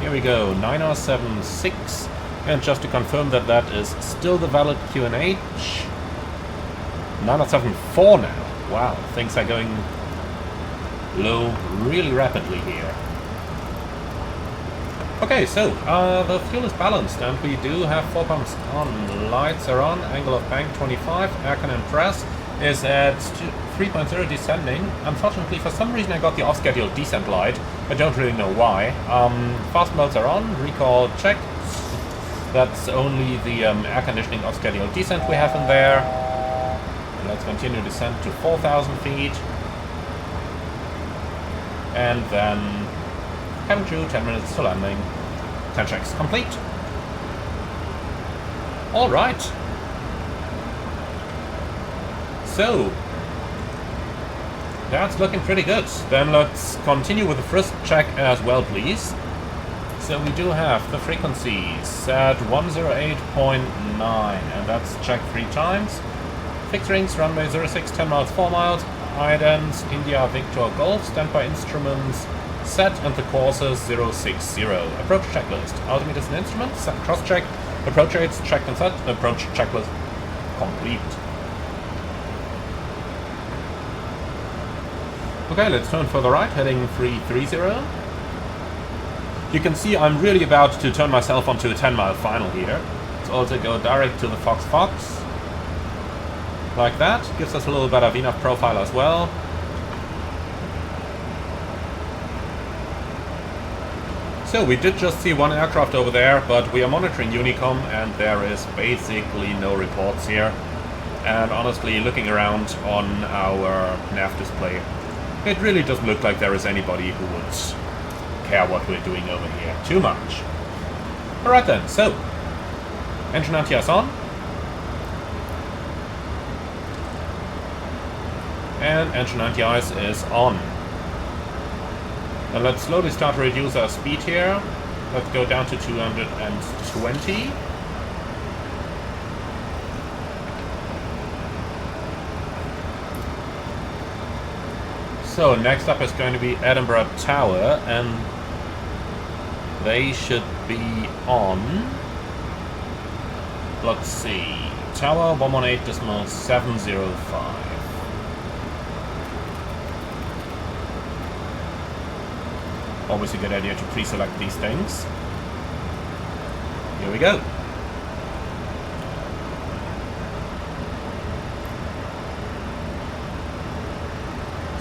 Here we go, 9076. And just to confirm that that is still the valid QNH. 9074 now. Wow, things are going low really rapidly here. Okay, so the fuel is balanced and we do have 4 pumps on. Lights are on, angle of bank 25, aircon and press is at 3.0 descending. Unfortunately, for some reason I got the off-schedule descent light. I don't really know why. Fast modes are on, recall checked. That's only the air conditioning off-schedule descent we have in there. And let's continue descent to 4,000 feet. And then cabin crew, 10 minutes to landing. 10 checks complete. Alright. So, that's looking pretty good. Then let's continue with the first check as well, please. So we do have the frequencies at 108.9, and that's checked 3 times. Fixed rings, runway 06, 10 miles, 4 miles. Idents, India, Victor, Golf, standby instruments, set, and the Corsair 060. Approach checklist. Altimeters and instruments, set, cross-check. Approach rates, checked and set. Approach checklist complete. Okay, let's turn further right, heading 330. You can see I'm really about to turn myself onto a 10-mile final here. Let's also go direct to the Fox Fox. Like that. Gives us a little bit of VNAV profile as well. So we did just see one aircraft over there, but we are monitoring Honeycomb and there is basically no reports here. And honestly, looking around on our nav display, it really doesn't look like there is anybody who would care what we're doing over here too much. Alright then, so engine anti-ice on. And engine anti-ice is on. Now let's slowly start to reduce our speed here. Let's go down to 220. So next up is going to be Edinburgh Tower, and they should be on. Let's see. Tower 118.705. Always a good idea to pre-select these things. Here we go.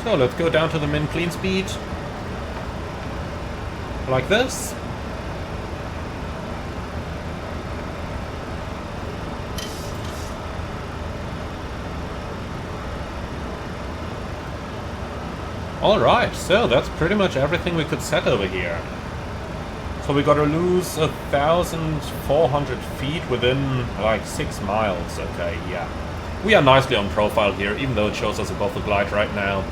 So let's go down to the min clean speed. Like this. Alright, so that's pretty much everything we could set over here. So we gotta lose 1,400 feet within like 6 miles. Okay, yeah. We are nicely on profile here, even though it shows us above the glide right now.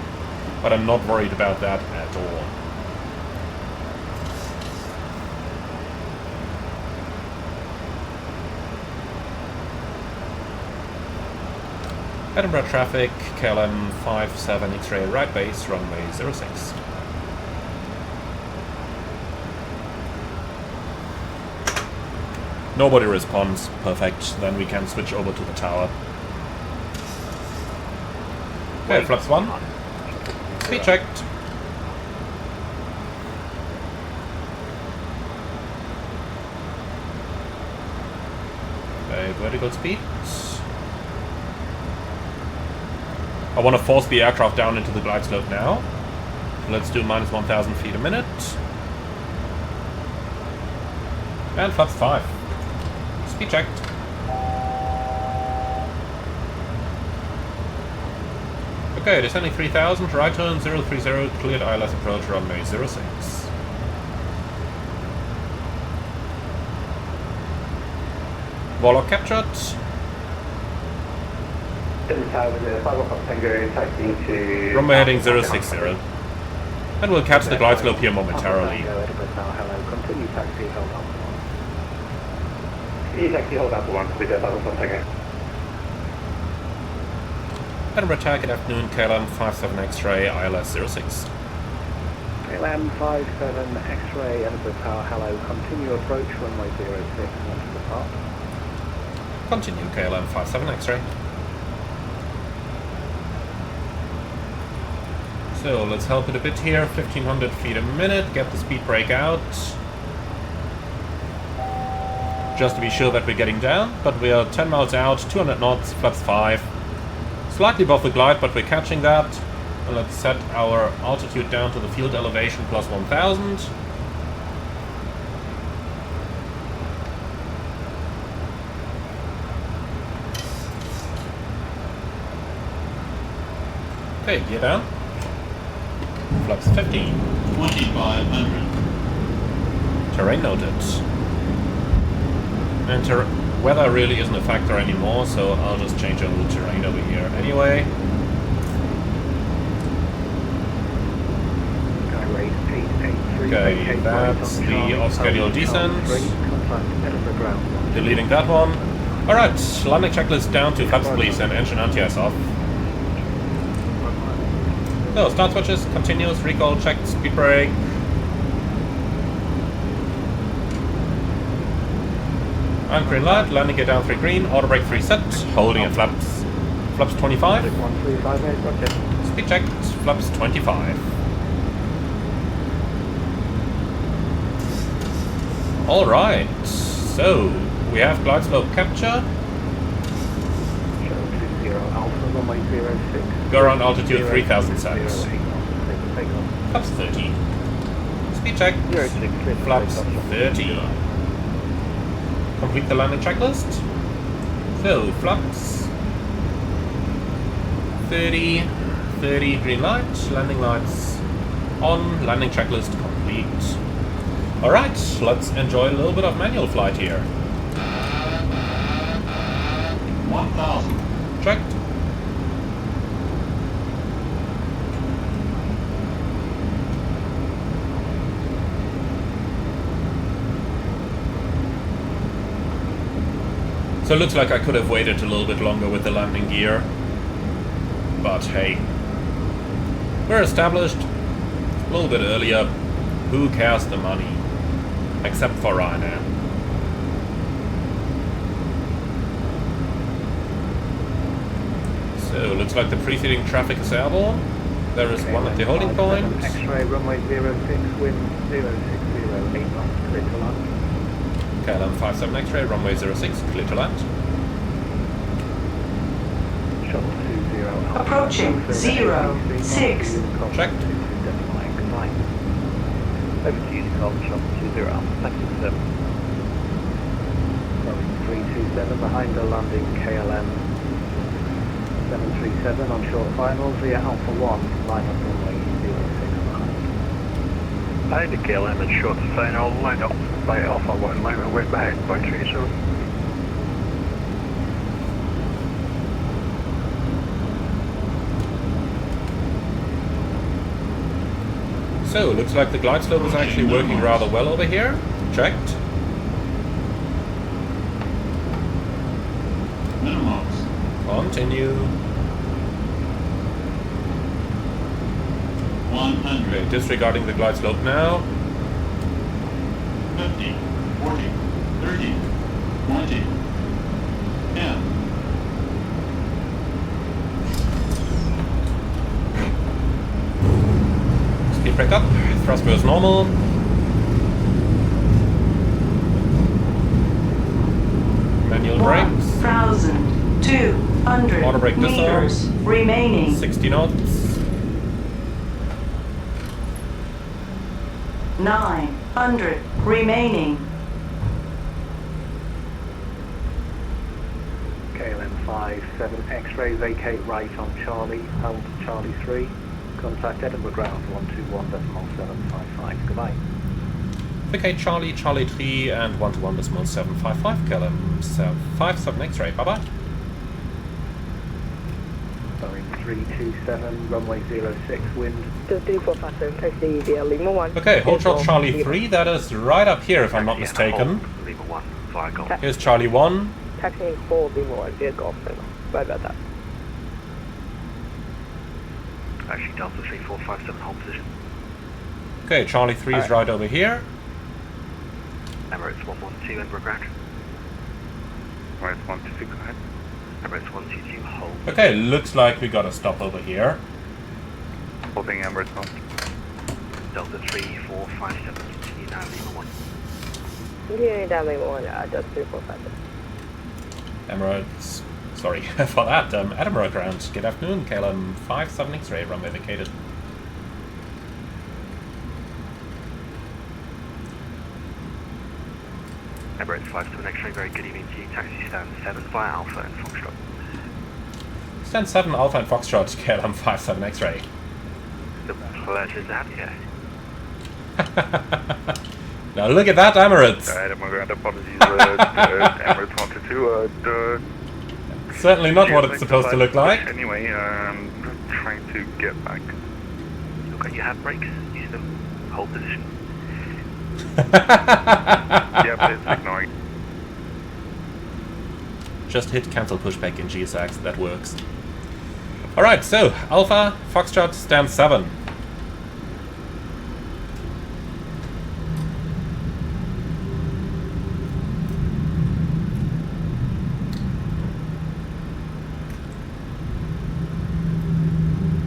But I'm not worried about that at all. Edinburgh traffic, KLM 57 X-ray right base, runway 06. Nobody responds. Perfect. Then we can switch over to the tower. Okay, flaps 1. Speed checked. Okay, vertical speed. I want to force the aircraft down into the glide slope now. Let's do minus 1,000 feet a minute. And flaps 5. Speed checked. Okay, descending 3000, right turn 030, cleared ILS approach runway 06. Warlock captured. Runway heading 060. And we'll catch the glide slope here momentarily. Continue taxi, hold on. You taxi, hold up to 1 with the Tango. And attack at afternoon, KLM 57 X-ray, ILS 06. KLM 57 X-ray, Edinburgh Tower, hello. Continue approach runway 06 and to depart. Continue KLM 57 X-ray. So let's help it a bit here, 1500 feet a minute, get the speed brake out. Just to be sure that we're getting down, but we are 10 miles out, 200 knots, flaps 5. Slightly above the glide, but we're catching that. And let's set our altitude down to the field elevation plus 1000. Okay, gear down. Flaps 15. 2500. Terrain noted. And weather really isn't a factor anymore, so I'll just change over the terrain over here anyway. Okay, that's the off-schedule descent. Deleting that one. Alright, landing checklist down to flaps please and engine anti-ice off. So, start switches, continuous, recall, checked, speed brake. And green light, landing gear down 3 green, auto brake 3 set, holding at flaps 25. Speed checked, flaps 25. Alright, so we have glide slope capture. Go around altitude 3000 set. Flaps 30. Speed check, flaps 30. Complete the landing checklist. So, flaps 30, 30 green light, landing lights on, landing checklist complete. Alright, let's enjoy a little bit of manual flight here. 1000. Checked. So it looks like I could have waited a little bit longer with the landing gear. But hey. We're established a little bit earlier. Who cares the money? Except for Ryanair. So looks like the preceding traffic is airborne. There is one at the holding point. X-ray runway 06, wind 060, 8 knots, clear to land. KLM 57 X-ray, runway 06, clear to land. Shuttle 20. Approaching 06. Checked. Over to Unicom, shuttle 20, taxi 7. Boeing 327 behind the landing, KLM 737 on short final via Alpha 1, line up runway 06 behind. Behind the KLM and short final, line up by Alpha 1, line away behind by 37. So, looks like the glide slope is actually working rather well over here. Checked. Minimums. Continue. 100. Okay, disregarding the glide slope now. 50, 40, 30, 20, 10. Speed brake up. Thrust goes normal. Manual brakes. 1,200 Auto brake meters disarm. remaining. 60 knots. 900 remaining. KLM 57 X-ray, vacate right on Charlie, hold Charlie 3. Contact Edinburgh ground 121.755. Goodbye. Okay, Charlie, Charlie 3 and 121.755, KLM 57 X-ray, bye bye. Boeing 327, runway 06, wind. Okay, hold short Charlie 3, that is right up here if I'm not mistaken. Lima 1, fire golf. Here's Charlie 1. Taxiing 4, Lima 1, via golf, right about that. Actually, Delta 3457, hold position. Okay, Charlie 3 is right over here. Emirates 112, Edinburgh ground. Emirates 122, go ahead. Emirates 122, hold. Okay, looks like we got a stop over here. Holding Emirates 1. Delta 3457, continue now, Lima 1. Continue down Lima 1, Delta 3457. Emirates, sorry for that, Edinburgh ground, good afternoon, KLM 57 X-ray, runway vacated. Emirates 57 X-ray, very good evening to you. Taxi stand 7 via Alpha and Foxtrot. Stand 7 Alpha and Foxtrot, KLM 57 X-ray. The pleasure to have you here. Now look at that, Emirates! Edinburgh ground, apologies, Emirates 122, certainly not what it's supposed to look like. Anyway, trying to get back. Look at your handbrakes, use them, hold position. Yeah, but it's ignoring. Just hit cancel pushback in GSX, that works. Alright, so Alpha, Foxtrot, stand 7.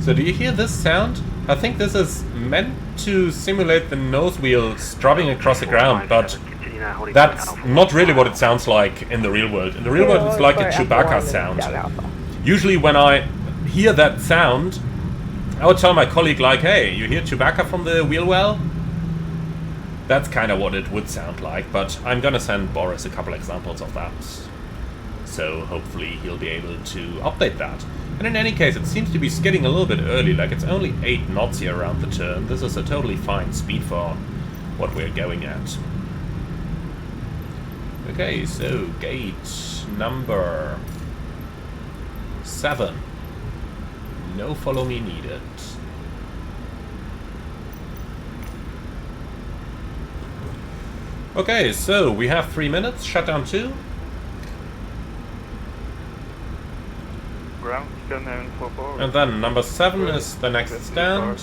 So do you hear this sound? I think this is meant to simulate the nose wheels dropping across the ground, but that's not really what it sounds like in the real world. In the real world it's like a Chewbacca sound. Usually when I hear that sound, I would tell my colleague like, hey, you hear Chewbacca from the wheel well? That's kind of what it would sound like, but I'm gonna send Boris a couple examples of that. So hopefully he'll be able to update that. And in any case, it seems to be skidding a little bit early, like it's only 8 knots here around the turn. This is a totally fine speed for what we're going at. Okay, so gate number 7. No follow me needed. Okay, so we have 3 minutes, shutdown 2. Ground, scan for Boris. And then number 7 is the next stand.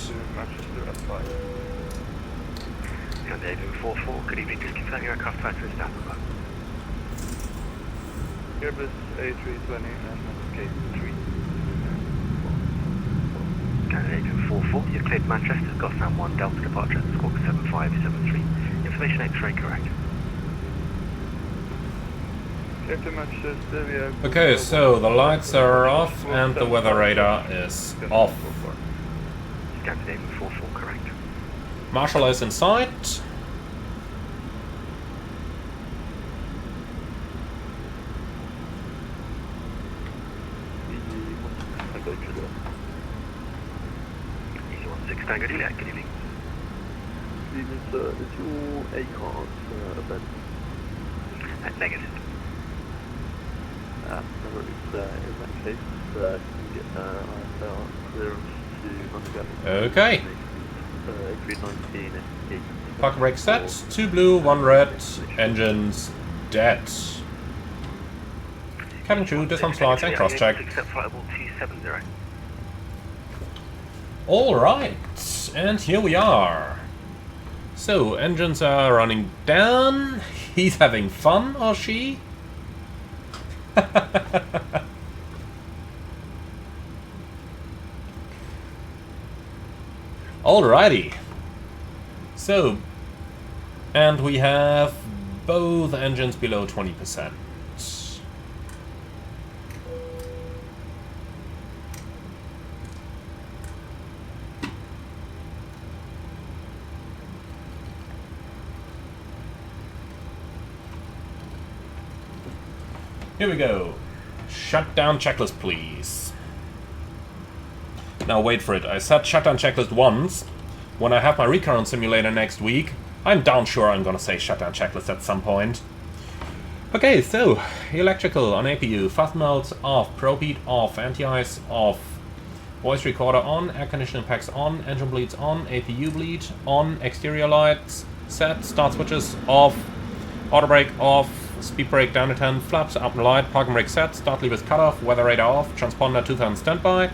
And David 44, good evening, just confirm your aircraft type is down below. Airbus A320 and gate 3. David 44, you've cleared Manchester, Gosnam 1 Delta departure, squawk 7573. Information X-ray correct. Okay, so the lights are off and the weather radar is off. Scan to David 44 correct. Marshal is in sight. Easy 16 Tango Juliet, good evening. Is your ACARS event? Negative. No worries. In that case, you can get ISR clearance to undergo. Okay. A319 ST. Park brake set. 2 blue, 1 red. Engines dead. Cabin crew, disarm lights and cross check. Accept flightable 270. Alright, and here we are. So, engines are running down. He's having fun, or she? Alrighty. So, and we have both engines below 20%. Here we go. Shutdown checklist, please. Now wait for it. I said shutdown checklist once. When I have my recurrent simulator next week, I'm darn sure I'm gonna say shutdown checklist at some point. Okay, so electrical on APU, fast melts off, probe heat off, anti-ice off, voice recorder on, air conditioning packs on, engine bleeds on, APU bleed on, exterior lights set, start switches off, auto brake off, speed brake down to 10, flaps up and light, parking brake set, start levers cut off, weather radar off, transponder 2000 standby,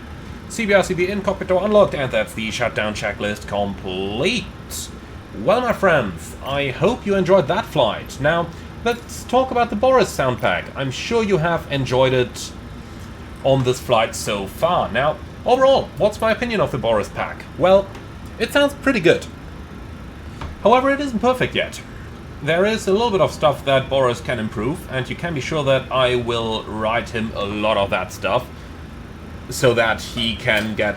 CBR in, cockpit door unlocked, and that's the shutdown checklist complete. Well, my friends, I hope you enjoyed that flight. Now, let's talk about the BORIS sound pack. I'm sure you have enjoyed it on this flight so far. Now, overall, what's my opinion of the BORIS pack? Well, it sounds pretty good. However, it isn't perfect yet. There is a little bit of stuff that BORIS can improve, and you can be sure that I will write him a lot of that stuff so that he can get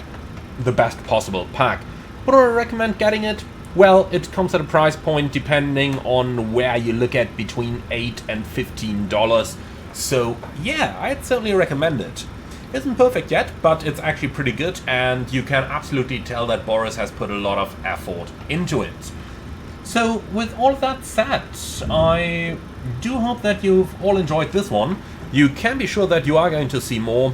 the best possible pack. Would I recommend getting it? Well, it comes at a price point depending on where you look at, between $8 and $15. So yeah, I'd certainly recommend it. Isn't perfect yet, but it's actually pretty good, and you can absolutely tell that BORIS has put a lot of effort into it. So with all of that said, I do hope that you've all enjoyed this one. You can be sure that you are going to see more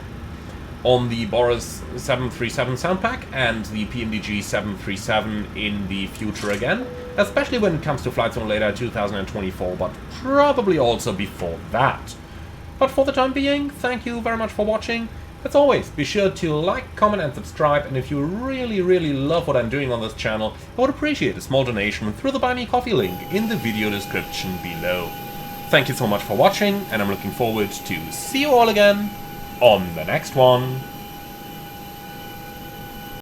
on the BORIS 737 sound pack and the PMDG 737 in the future again, especially when it comes to Flight Simulator 2024, but probably also before that. But for the time being, thank you very much for watching. As always, be sure to like, comment and subscribe, and if you really love what I'm doing on this channel, I would appreciate a small donation through the Buy Me Coffee link in the video description below. Thank you so much for watching, and I'm looking forward to see you all again on the next one.